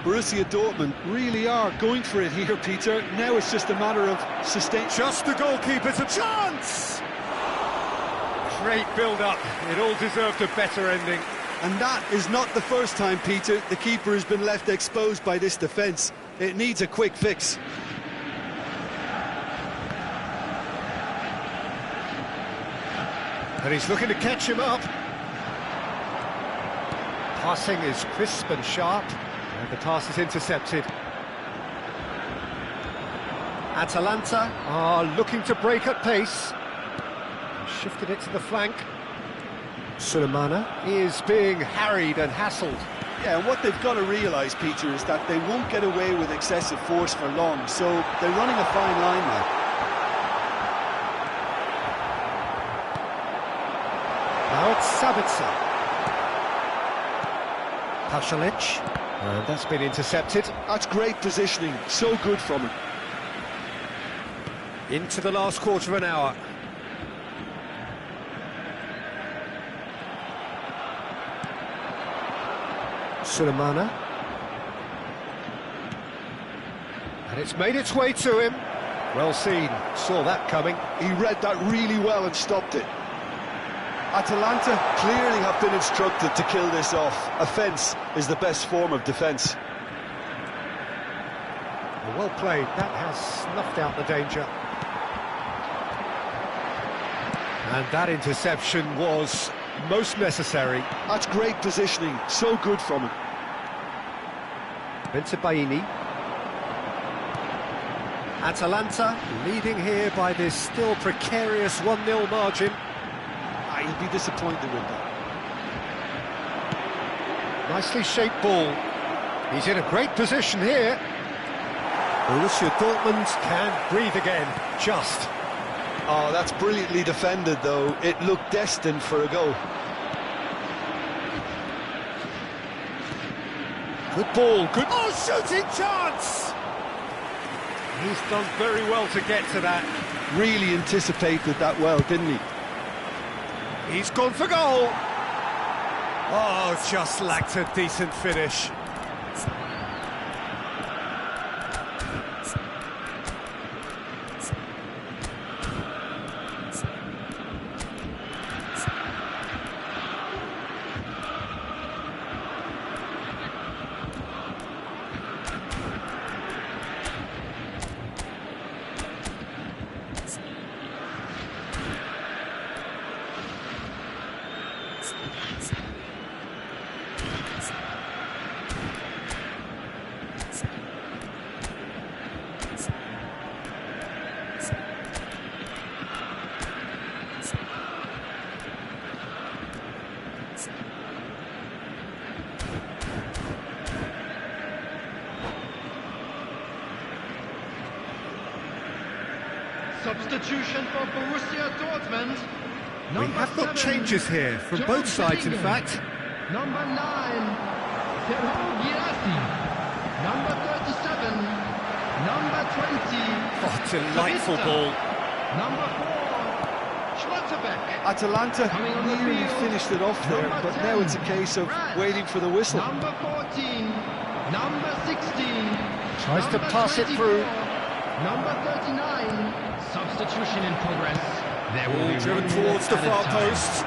Borussia Dortmund really are going for it here, Peter. Now it's just a matter of sustain. Just the goalkeeper's a chance! Great build-up. It all deserved a better ending. And that is not the first time, Peter, the keeper has been left exposed by this defence. It needs a quick fix. And he's looking to catch him up. Passing is crisp and sharp, and the pass is intercepted. Atalanta are looking to break at pace. Shifted it to the flank. Sulemana is being harried and hassled. Yeah, and what they've got to realise, Peter, is that they won't get away with excessive force for long, so they're running a fine line now. Now it's Sabitzer. Pasalic. And that's been intercepted. That's great positioning, so good from him. Into the last quarter of an hour. Sulemana. And it's made its way to him. Well seen, saw that coming. He read that really well and stopped it. Atalanta clearly have been instructed to kill this off. Offence is the best form of defence. Well played, that has snuffed out the danger. And that interception was most necessary. That's great positioning, so good from him. Bensebaini. Atalanta leading here by this still precarious 1-0 margin. He'd be disappointed with that. Nicely shaped ball. He's in a great position here. Borussia Dortmund can breathe again, just. Oh, that's brilliantly defended, though. It looked destined for a goal. Good ball, good... Oh, shooting chance! He's done very well to get to that. Really anticipated that well, didn't he? He's gone for goal! Oh, just lacked a decent finish. Substitution for Borussia Dortmund. We have got changes here from both sides, in fact. Number 9, Girassi. Number 37, number 20. Oh, delightful Savitzer. ball. Number 4, Schlotterbeck. Atalanta Coming on the nearly field, finished it off there, number but 10, now it's a case of Brad. waiting for the whistle. Number 14, number 16. Tries to number pass it 24, through. Number 39. Substitution in progress. There will be Driven one towards the more far added time. post.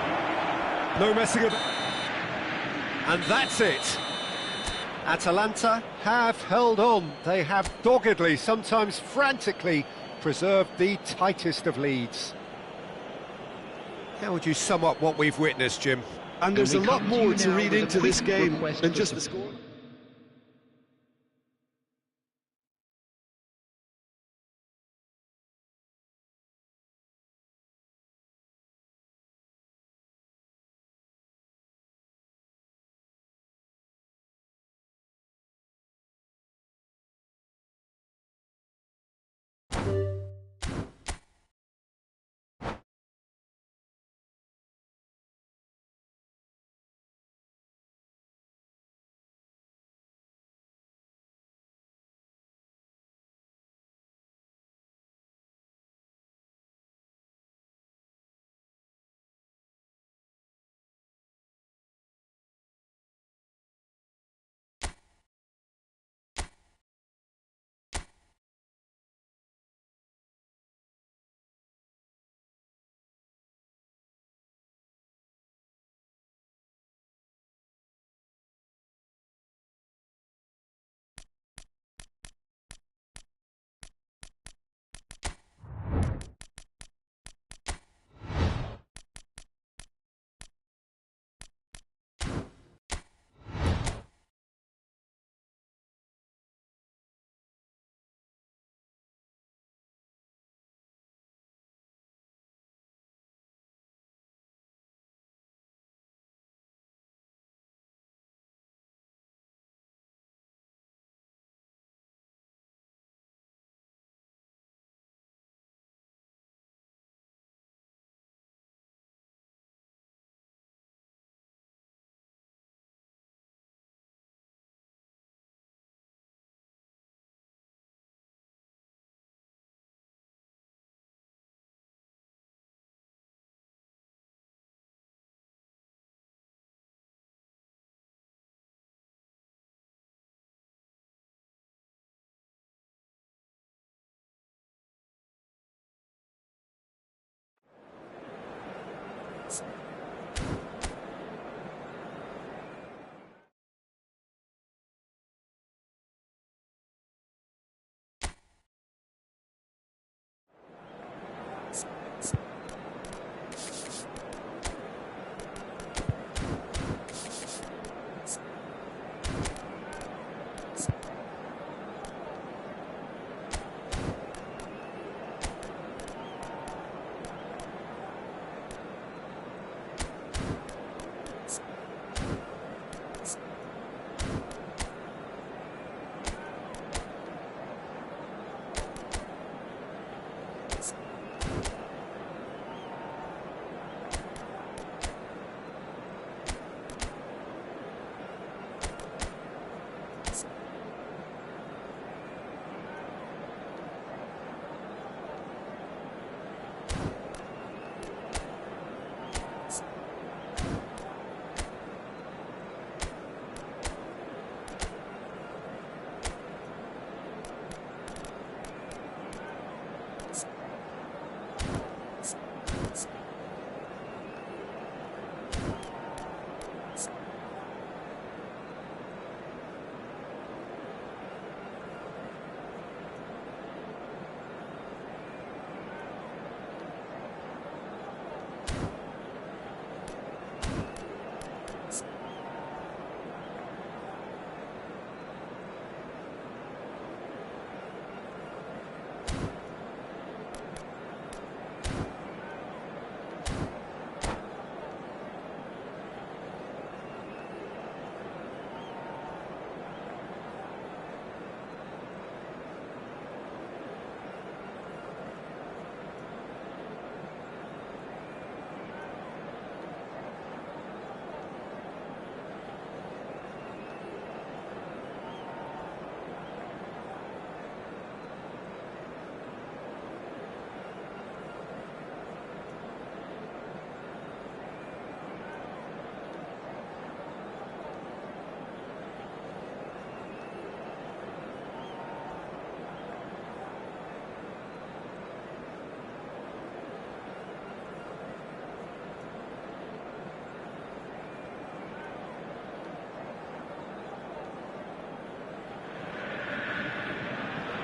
No messing about. And that's it. Atalanta have held on. They have doggedly, sometimes frantically, preserved the tightest of leads. How would you sum up what we've witnessed, Jim? And there's a we lot come to more you to now read with a into this quick game request than for just the score.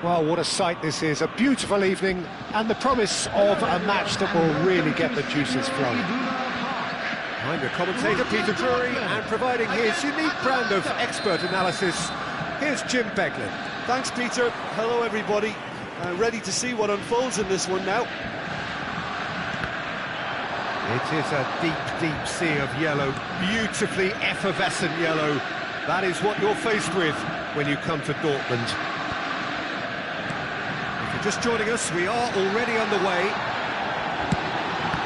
Well, what a sight this is, a beautiful evening, and the promise of a match that will really get the juices flowing. I'm your commentator, Peter Drury, and providing his unique brand of expert analysis, here's Jim Beglin. Thanks, Peter. Hello, everybody. Ready to see what unfolds in this one now. It is a deep, deep sea of yellow, beautifully effervescent yellow. That is what you're faced with when you come to Dortmund. If you're just joining us, we are already underway.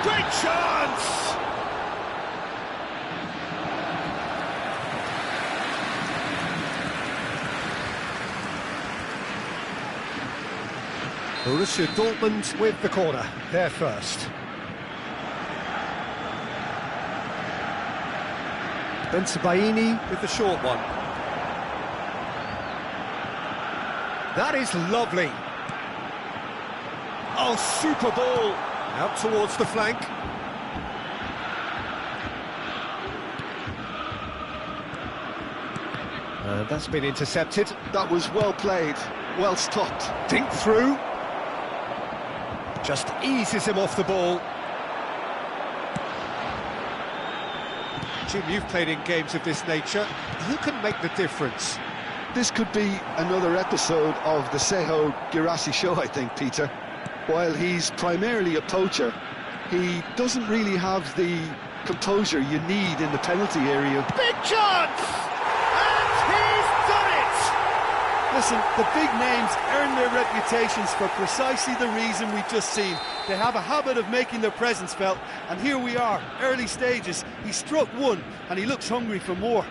Great chance! Borussia Dortmund with the corner, they're first. Bensebaini With the short one. That is lovely. Oh, super ball. Out towards the flank. And that's been intercepted. That was well played, well stopped. Dink through. Just eases him off the ball. Jim, you've played in games of this nature. Who can make the difference? This could be another episode of the Seho Girassi show, I think, Peter. While he's primarily a poacher, he doesn't really have the composure you need in the penalty area. Big chance! And he's done it! Listen, the big names earn their reputations for precisely the reason we've just seen. They have a habit of making their presence felt, and here we are, early stages. He struck one, and he looks hungry for more.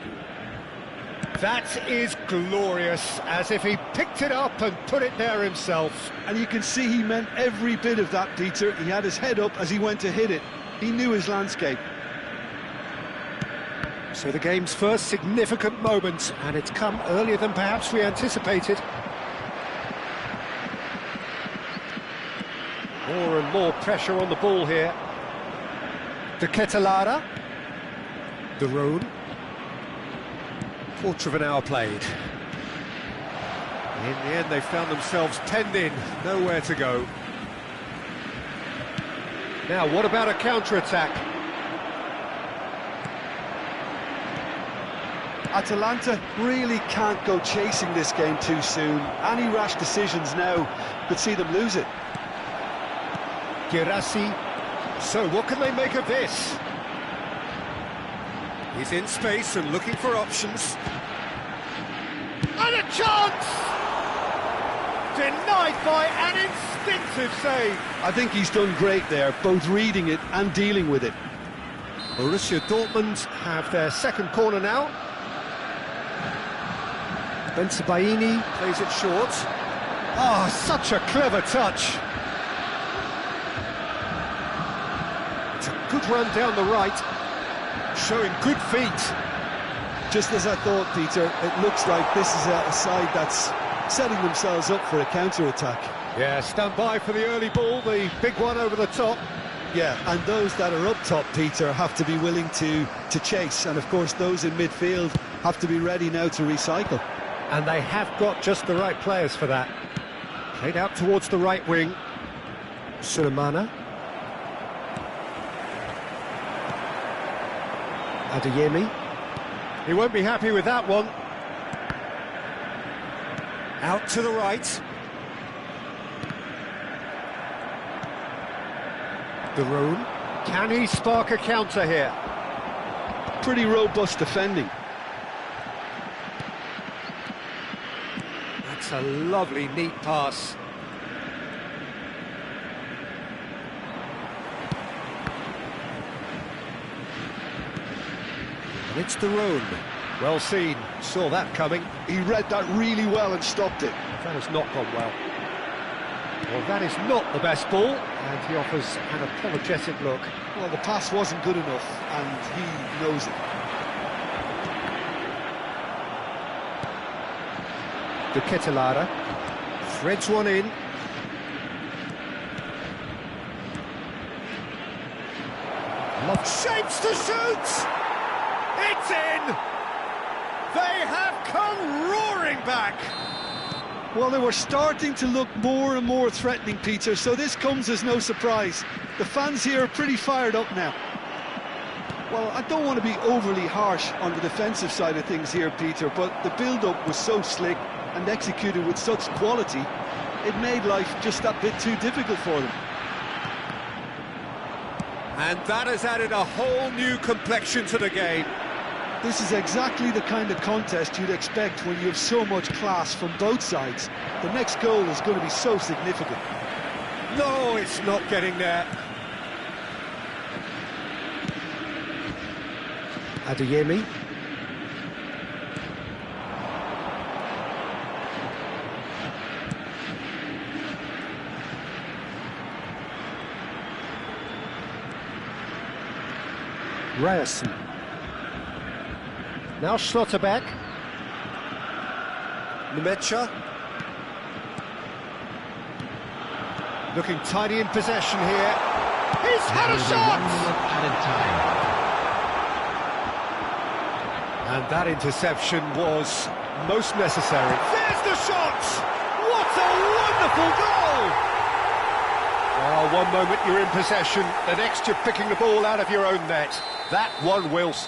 That is glorious, as if he picked it up and put it there himself. And you can see he meant every bit of that, Peter. He had his head up as he went to hit it. He knew his landscape. So the game's first significant moment, and it's come earlier than perhaps we anticipated. More and more pressure on the ball here. De Ketelaere. De Roon. Quarter of an hour played. In the end, they found themselves penned in, nowhere to go. Now, what about a counter-attack? Atalanta really can't go chasing this game too soon. Any rash decisions now could see them lose it. Girassi. So, what can they make of this? He's in space and looking for options. And a chance! Denied by an instinctive save. I think he's done great there, both reading it and dealing with it. Borussia Dortmund have their second corner now. Bensebaini Plays it short. Ah, such a clever touch. It's a good run down the right. Showing good feet. Just as I thought, Peter, it looks like this is a side that's setting themselves up for a counter-attack. Yeah, stand by for the early ball, the big one over the top. Yeah, and those that are up top, Peter, have to be willing to chase, and of course those in midfield have to be ready now to recycle. And they have got just the right players for that. Played out towards the right wing. Sulemana. Adeyemi. He won't be happy with that one. Out to the right. De Roon. Can he spark a counter here? Pretty robust defending. That's a lovely, neat pass. And it's De Roon. Well seen, saw that coming. He read that really well and stopped it. That has not gone well. Well, that is not the best ball, and he offers an apologetic look. Well, the pass wasn't good enough, and he knows it. De Ketelaere threads one in. Love shapes to shoot! It's in! They have come roaring back! Well, they were starting to look more and more threatening, Peter, so this comes as no surprise. The fans here are pretty fired up now. Well, I don't want to be overly harsh on the defensive side of things here, Peter, but the build-up was so slick and executed with such quality, it made life just that bit too difficult for them. And that has added a whole new complexion to the game. This is exactly the kind of contest you'd expect when you have so much class from both sides. The next goal is going to be so significant. No, it's not getting there. Adeyemi. Ryerson. Now Schlotterbeck. Nemecha. Looking tidy in possession here. He's had a shot! And that interception was most necessary. There's the shot! What a wonderful goal! Oh, one moment you're in possession, the next you're picking the ball out of your own net. That one wills.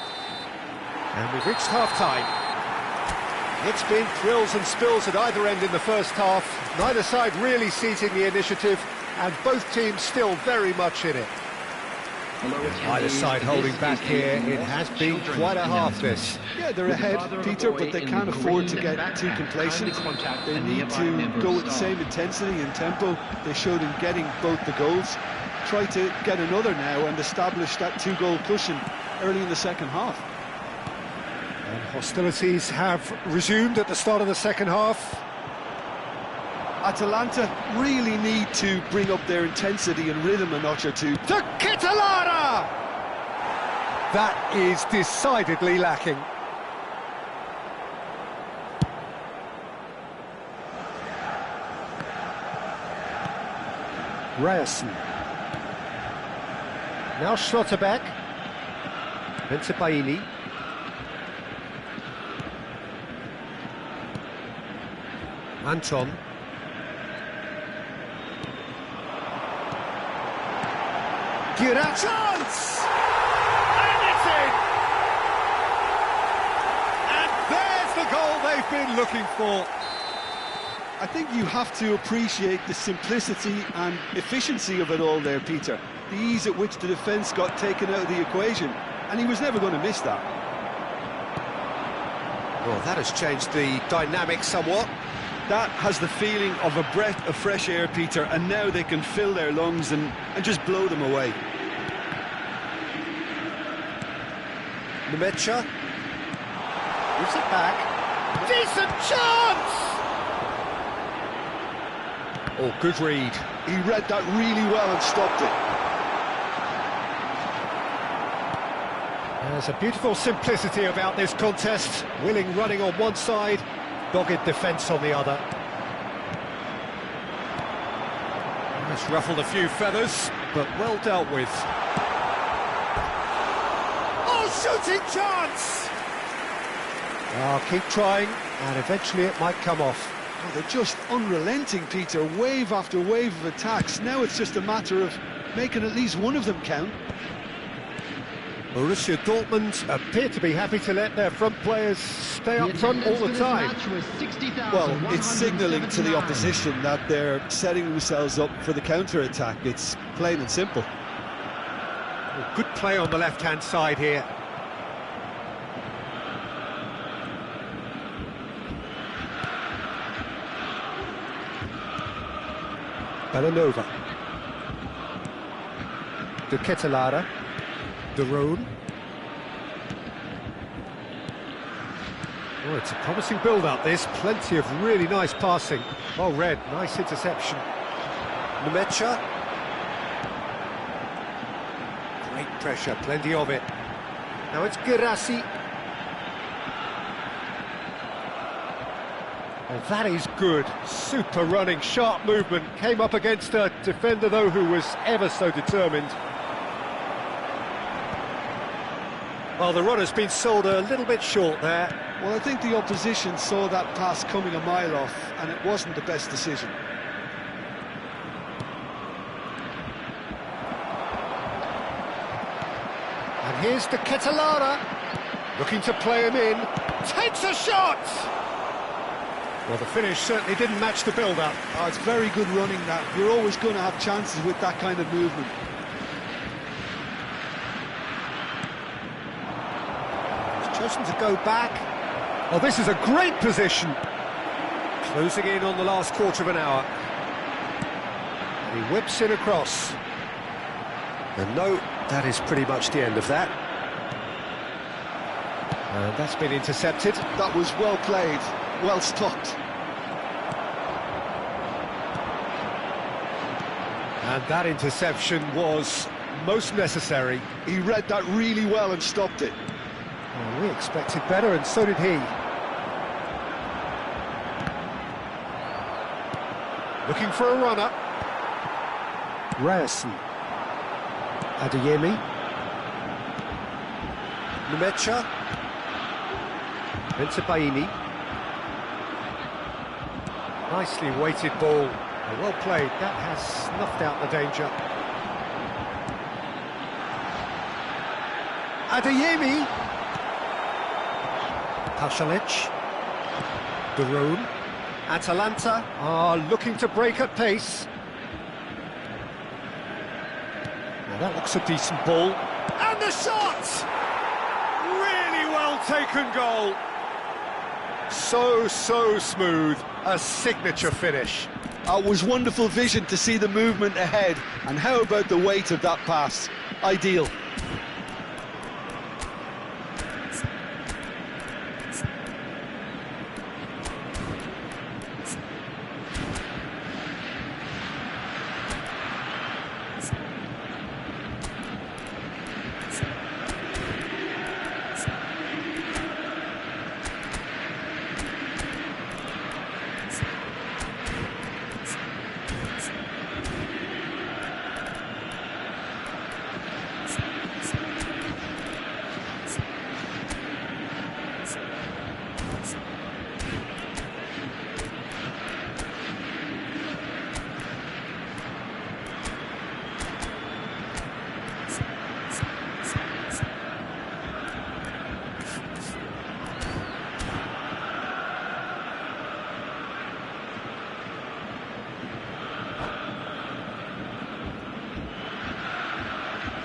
And we've reached half-time. It's been thrills and spills at either end in the first half. Neither side really seizing the initiative, and both teams still very much in it. Either side holding back here. It has been quite a half, this. Yeah, they're ahead, Peter, but they can't afford to get too complacent. They need to go with the same intensity and tempo they showed in getting both the goals. Try to get another now and establish that two-goal cushion early in the second half. And hostilities have resumed at the start of the second half. Atalanta really need to bring up their intensity and rhythm a notch or two. To Ketelaere! That is decidedly lacking. Ryerson. Now Schlotterbeck. Bensebaini. Anton. Girat. Chance! And it's in! And there's the goal they've been looking for. I think you have to appreciate the simplicity and efficiency of it all there, Peter. The ease at which the defence got taken out of the equation, and he was never going to miss that. Well, that has changed the dynamic somewhat. That has the feeling of a breath of fresh air, Peter, and now they can fill their lungs and just blow them away. Nemecha. Gives it back. Decent chance! Oh, good read. He read that really well and stopped it. There's a beautiful simplicity about this contest. Willing running on one side, dogged defence on the other. It's ruffled a few feathers. but well dealt with. Oh, shooting chance! Oh, keep trying, and eventually it might come off. Oh, they're just unrelenting, Peter. Wave after wave of attacks. Now it's just a matter of making at least one of them count. Borussia Dortmund appear to be happy to let their front players stay up front all the time. Well, it's signalling to the opposition that they're setting themselves up for the counter-attack. It's plain and simple. Well, good play on the left-hand side here. Belanova. De Ketelaere. De Roon. Oh, it's a promising build-up, this. Plenty of really nice passing. Oh, Red, nice interception. Nemecha. Great pressure, plenty of it. Now it's Girassi. Oh, that is good. Super running, sharp movement. Came up against a defender, though, who was ever so determined. Well, the runner's been sold a little bit short there. Well, I think the opposition saw that pass coming a mile off, and it wasn't the best decision. And here's De Ketelaere, looking to play him in. Takes a shot! Well, the finish certainly didn't match the build-up. Oh, it's very good running, that. You're always going to have chances with that kind of movement. Chosen to go back. Oh, this is a great position. Closing in on the last quarter of an hour. And he whips it across. And no, that is pretty much the end of that. And that's been intercepted. That was well played, well stopped. And that interception was most necessary. He read that really well and stopped it. Well, we expected better, and so did he. Looking for a runner. Ryerson. Adeyemi. Nemecha. Bensebaini. Nicely weighted ball. Well played. That has snuffed out the danger. Adeyemi. Pasalic. De Roon. Atalanta are looking to break at pace. Now that looks a decent ball. And the shot! Really well taken goal. So smooth. A signature finish. It was wonderful vision to see the movement ahead. And how about the weight of that pass? Ideal.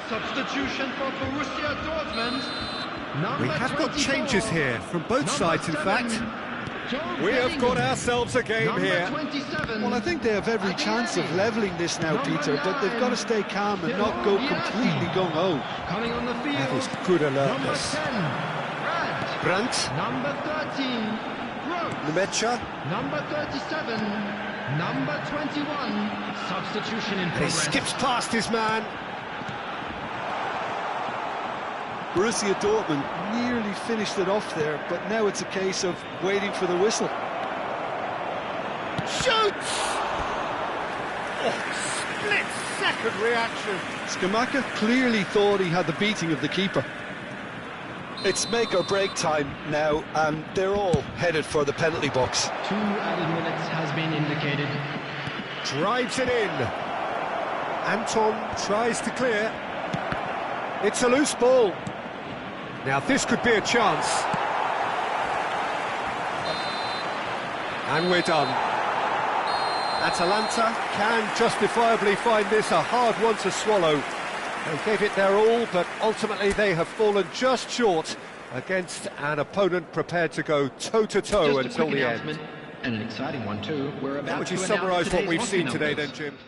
Substitution for Borussia Dortmund. We have got changes here, from both sides in fact. We have got ourselves a game here. Well, I think they have every chance of levelling this now, Peter, but they've got to stay calm and not go completely gung-ho. Coming on the field. That is good alertness. Brandt. Number 13, Groth. Nemecha. Number 37, number 21. Substitution in And he progress. skips past his man. Borussia Dortmund nearly finished it off there, but now it's a case of waiting for the whistle. Shoots! Oh, split second reaction. Skamaka clearly thought he had the beating of the keeper. It's make or break time now, and they're all headed for the penalty box. 2 added minutes has been indicated. Drives it in. Anton tries to clear. It's a loose ball. Now this could be a chance. And we're done. Atalanta can justifiably find this a hard one to swallow. They gave it their all, but ultimately they have fallen just short against an opponent prepared to go toe-to-toe until the end. And an exciting one too. We're about How would you to announce summarise what today's we've hockey seen today numbers. then, Jim?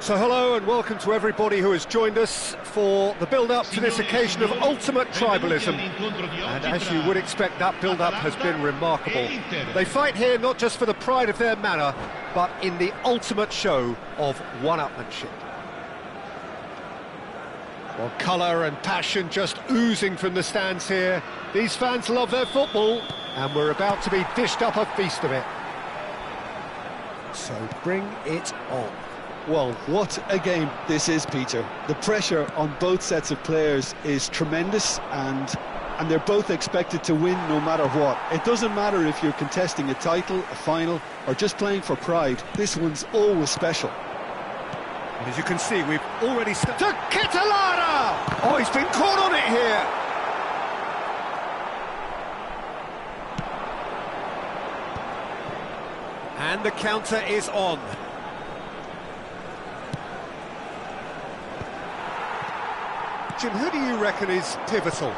So hello and welcome to everybody who has joined us for the build-up to this occasion of ultimate tribalism. And as you would expect, that build-up has been remarkable. They fight here not just for the pride of their manor, but in the ultimate show of one-upmanship. Well, colour and passion just oozing from the stands here. These fans love their football, and we're about to be dished up a feast of it. So bring it on. Well, what a game this is, Peter. The pressure on both sets of players is tremendous, and they're both expected to win no matter what. It doesn't matter if you're contesting a title, a final, or just playing for pride. This one's always special. And as you can see, we've already started. To Ketelada! Oh, he's been caught on it here. And the counter is on. Jim, who do you reckon is pivotal?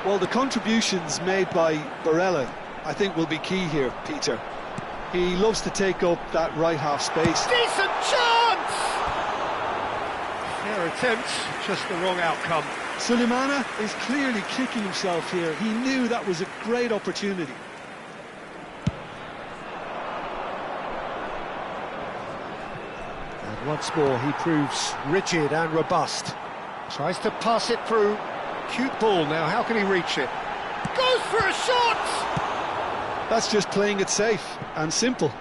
Well, the contributions made by Barella, I think, will be key here, Peter. He loves to take up that right half space. Decent chance! Fair attempt, just the wrong outcome. Sulemana is clearly kicking himself here. He knew that was a great opportunity. And once more, he proves rigid and robust. Tries to pass it through. Cute ball now, how can he reach it? Goes for a shot! That's just playing it safe and simple.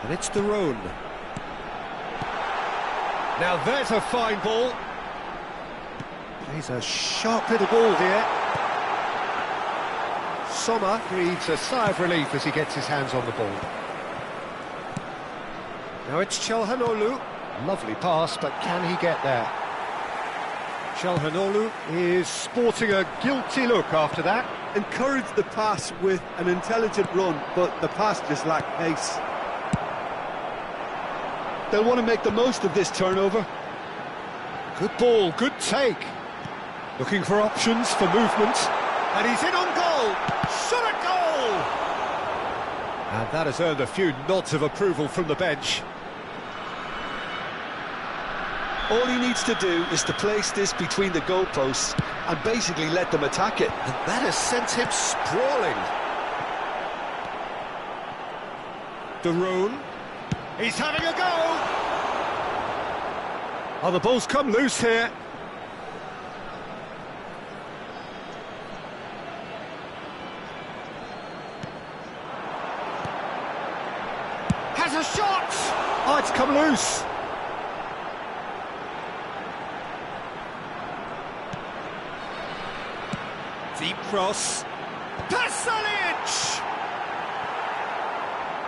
And it's the Rhone. Now there's a fine ball. Plays a sharp little ball here. Sommer breathes a sigh of relief as he gets his hands on the ball. Now it's Çalhanoğlu. Lovely pass, but can he get there? Çalhanoğlu is sporting a guilty look after that. Encouraged the pass with an intelligent run, but the pass just lacked pace. They'll want to make the most of this turnover. Good ball, good take. Looking for options for movement. And he's in on goal! Shot at goal! And that has earned a few nods of approval from the bench. All he needs to do is to place this between the goalposts and basically let them attack it. And that has sent him sprawling. De Rhone. He's having a go! Oh, the ball's come loose here. Has a shot! Oh, it's come loose. Deep cross. Pasalic!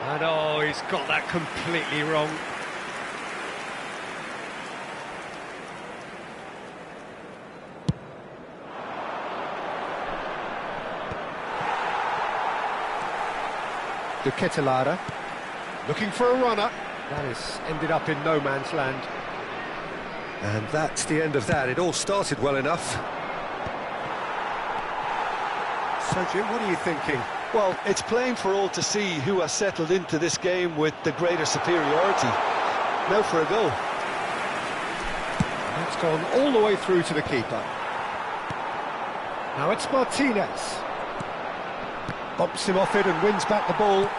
And oh, he's got that completely wrong. De Ketelada. Looking for a runner. That has ended up in no man's land. And that's the end of that. It all started well enough. So, Jim, what are you thinking? Well, it's plain for all to see who has settled into this game with the greater superiority. Now for a goal. That's gone all the way through to the keeper. Now it's Martinez. Bumps him off it and wins back the ball.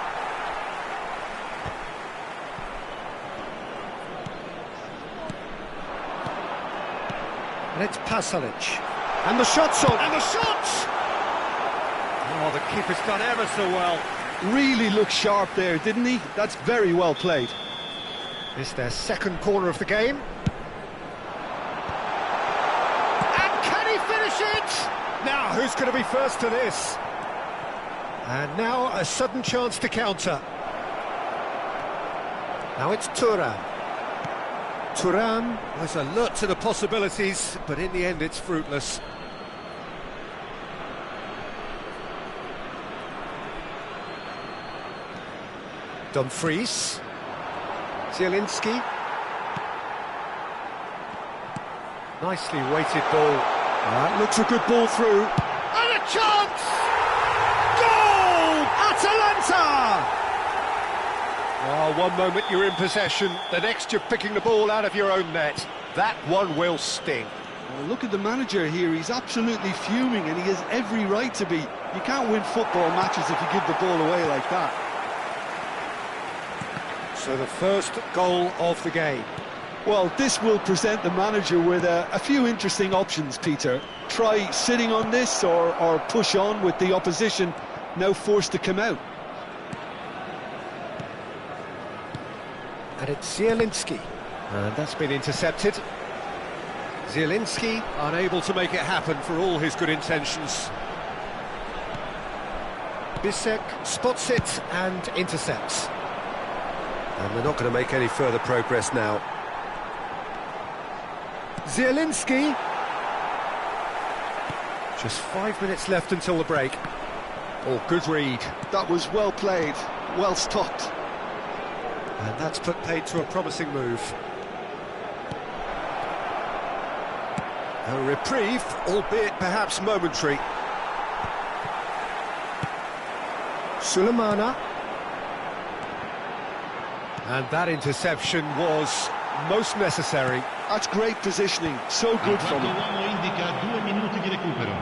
And it's Pasalic. And the shot's on. And the shot! Oh, the keeper's done ever so well. Really looked sharp there, didn't he? That's very well played. It's their second corner of the game. And can he finish it? Now, who's going to be first to this? And now a sudden chance to counter. Now it's Thuram. Thuram was alert to the possibilities, but in the end it's fruitless. Dumfries. Zielinski. Nicely weighted ball. That looks a good ball through. And a chance! Goal! Atalanta! Oh, one moment you're in possession, the next you're picking the ball out of your own net. That one will sting. Well, look at the manager here, he's absolutely fuming and he has every right to be. You can't win football matches if you give the ball away like that. So the first goal of the game. Well, this will present the manager with a few interesting options, Peter. Try sitting on this or push on with the opposition now forced to come out. And it's Zielinski. And that's been intercepted. Zielinski unable to make it happen for all his good intentions. Bisek spots it and intercepts. And they're not going to make any further progress now. Zielinski. Just 5 minutes left until the break. Oh, good read. That was well played, well stopped. And that's put paid to a promising move. A reprieve, albeit perhaps momentary. Sulemana. And that interception was most necessary. That's great positioning, so good from him. L'uomo indica 2 minuti di recupero.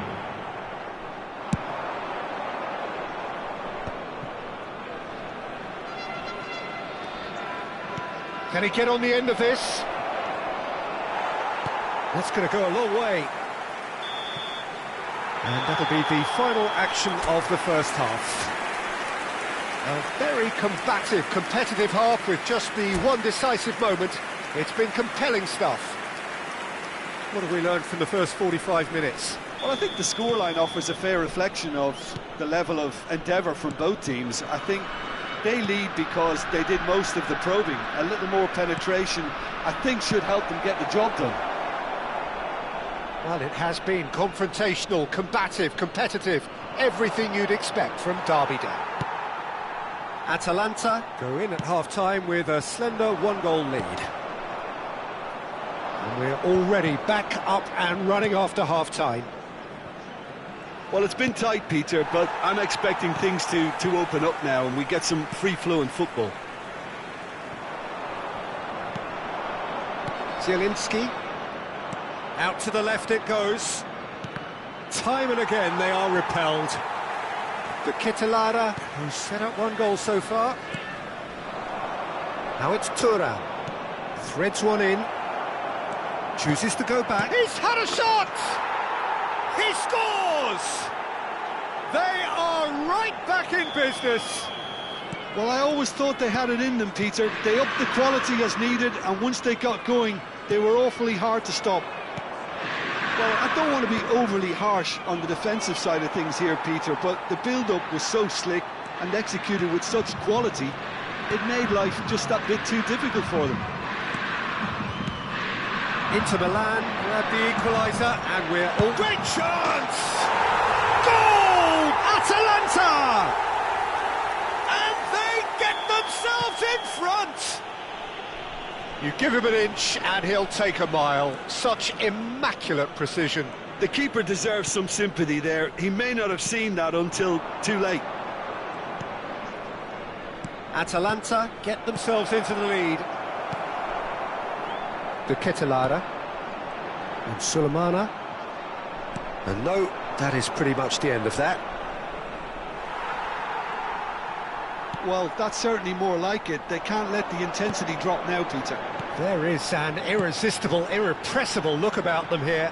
Can he get on the end of this? That's going to go a long way. And that'll be the final action of the first half. A very combative, competitive half with just the one decisive moment. It's been compelling stuff. What have we learned from the first 45 minutes? Well, I think the scoreline offers a fair reflection of the level of endeavour from both teams. I think they lead because they did most of the probing. A little more penetration, I think, should help them get the job done. Well, it has been confrontational, combative, competitive, everything you'd expect from Derby Day. Atalanta go in at half-time with a slender one-goal lead. And we're already back up and running after half-time. Well, it's been tight, Peter, but I'm expecting things to open up now and we get some free-flowing football. Zielinski. Out to the left it goes. Time and again they are repelled. The Kittelada, who's set up one goal so far. Now it's Tukang. Threads one in. Chooses to go back. He's had a shot! He scores! They are right back in business. Well, I always thought they had it in them, Peter. They upped the quality as needed, and once they got going, they were awfully hard to stop. Well, I don't want to be overly harsh on the defensive side of things here, Peter, but the build-up was so slick and executed with such quality, it made life just that bit too difficult for them. Inter Milan grab the equaliser, and we're all... Great chance! Goal! Atalanta! And they get themselves in front! You give him an inch and he'll take a mile. Such immaculate precision. The keeper deserves some sympathy there. He may not have seen that until too late. Atalanta get themselves into the lead. The Kittelada. And Sulemana. And no, that is pretty much the end of that. Well, that's certainly more like it. They can't let the intensity drop now, Peter. There is an irresistible, irrepressible look about them here.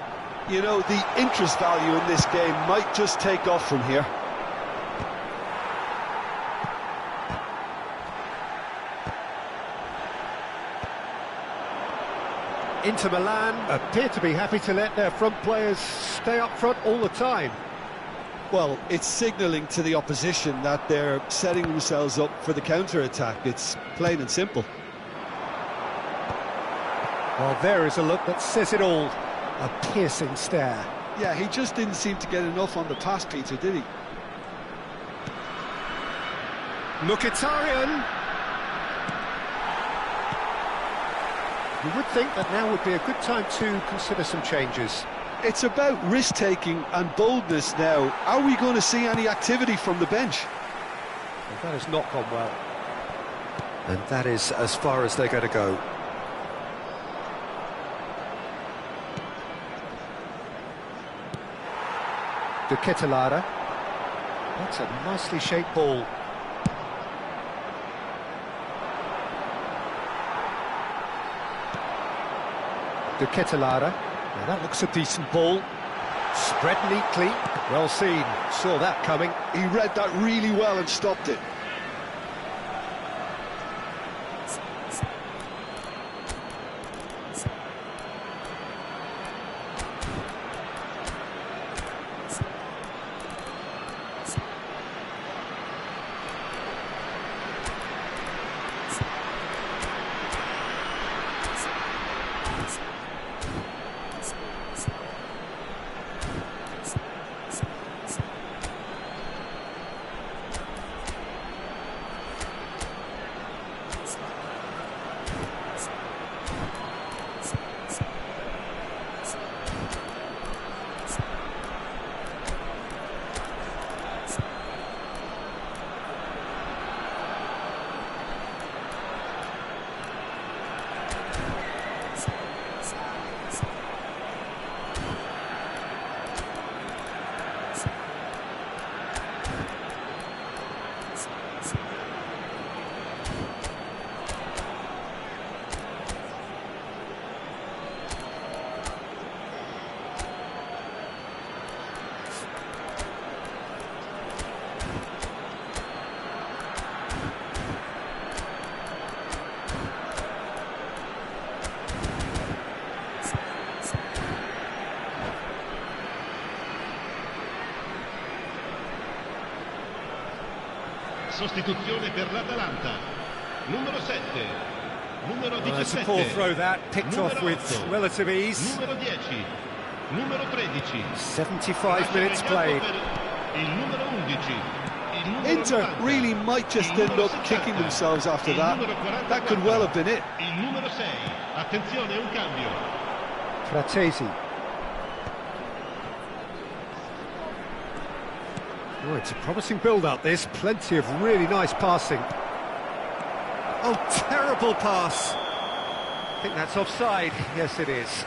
You know, the interest value in this game might just take off from here. Inter Milan appear to be happy to let their front players stay up front all the time. Well, it's signalling to the opposition that they're setting themselves up for the counter-attack. It's plain and simple. Well, there is a look that says it all. A piercing stare. Yeah, he just didn't seem to get enough on the pass, Peter, did he? Mkhitaryan. You would think that now would be a good time to consider some changes. It's about risk-taking and boldness now. Are we going to see any activity from the bench? Well, that has not gone well. And that is as far as they're going to go. Tukang. That's a nicely shaped ball. Tukang. Now that looks a decent ball. Spread neatly. Well seen. Saw that coming. He read that really well and stopped it. Sostituzione per l'Atalanta. Numero 7. Numero 17. It's a poor throw that, picked off with 8. relative ease. Numero 10. Numero 13. 75 minutes played. Il numero 11. Il numero Inter 40. really might just end up kicking themselves after that. That could well have been it. Il numero 6. Attenzione, un cambio. Fratesi. Oh, it's a promising build-up, this. Plenty of really nice passing. Oh, terrible pass. I think that's offside. Yes, it is.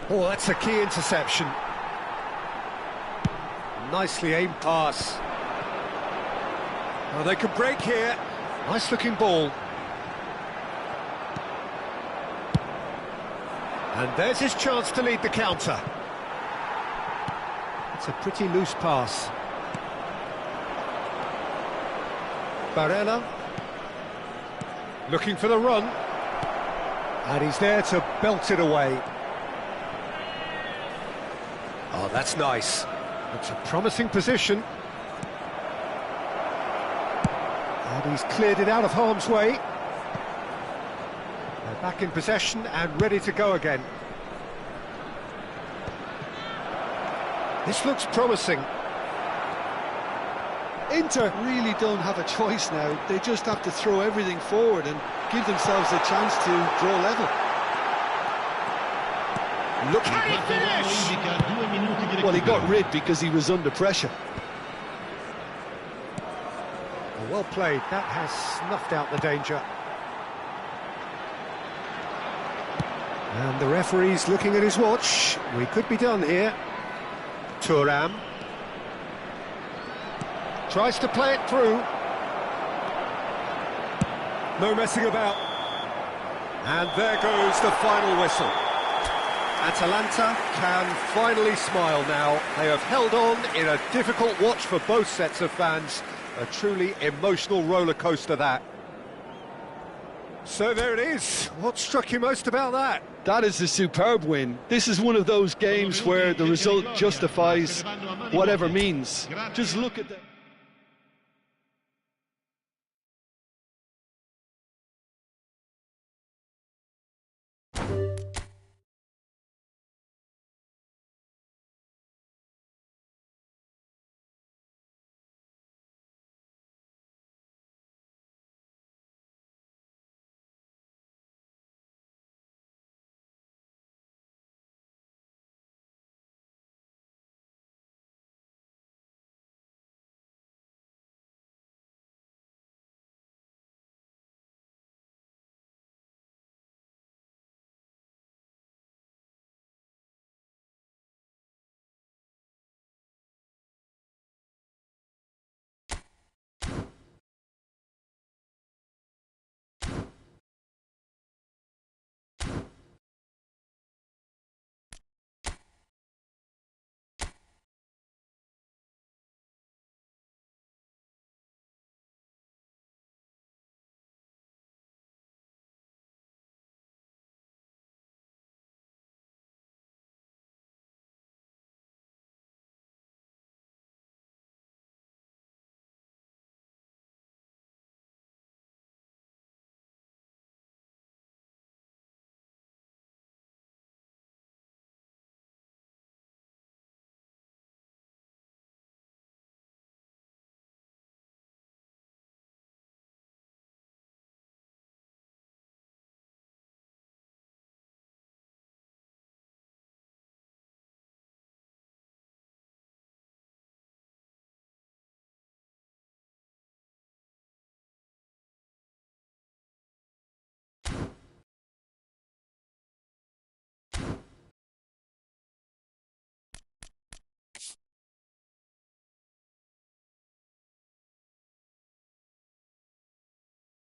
Oh, that's a key interception. Nicely aimed pass. Oh, they could break here. Nice looking ball. And there's his chance to lead the counter. It's a pretty loose pass. Barella. Looking for the run. And he's there to belt it away. Oh, that's nice. It's a promising position. And he's cleared it out of harm's way. They're back in possession and ready to go again. This looks promising. Inter really don't have a choice now. They just have to throw everything forward and give themselves a chance to draw level. Look, can he finish? Well, he got rid because he was under pressure. Well played. That has snuffed out the danger. And the referee's looking at his watch. We could be done here. Thuram tries to play it through. No messing about. And there goes the final whistle. Atalanta can finally smile now. They have held on in a difficult watch for both sets of fans. A truly emotional roller coaster, that. So there it is. What struck you most about that? That is a superb win. This is one of those games where the result justifies whatever means. Just look at the...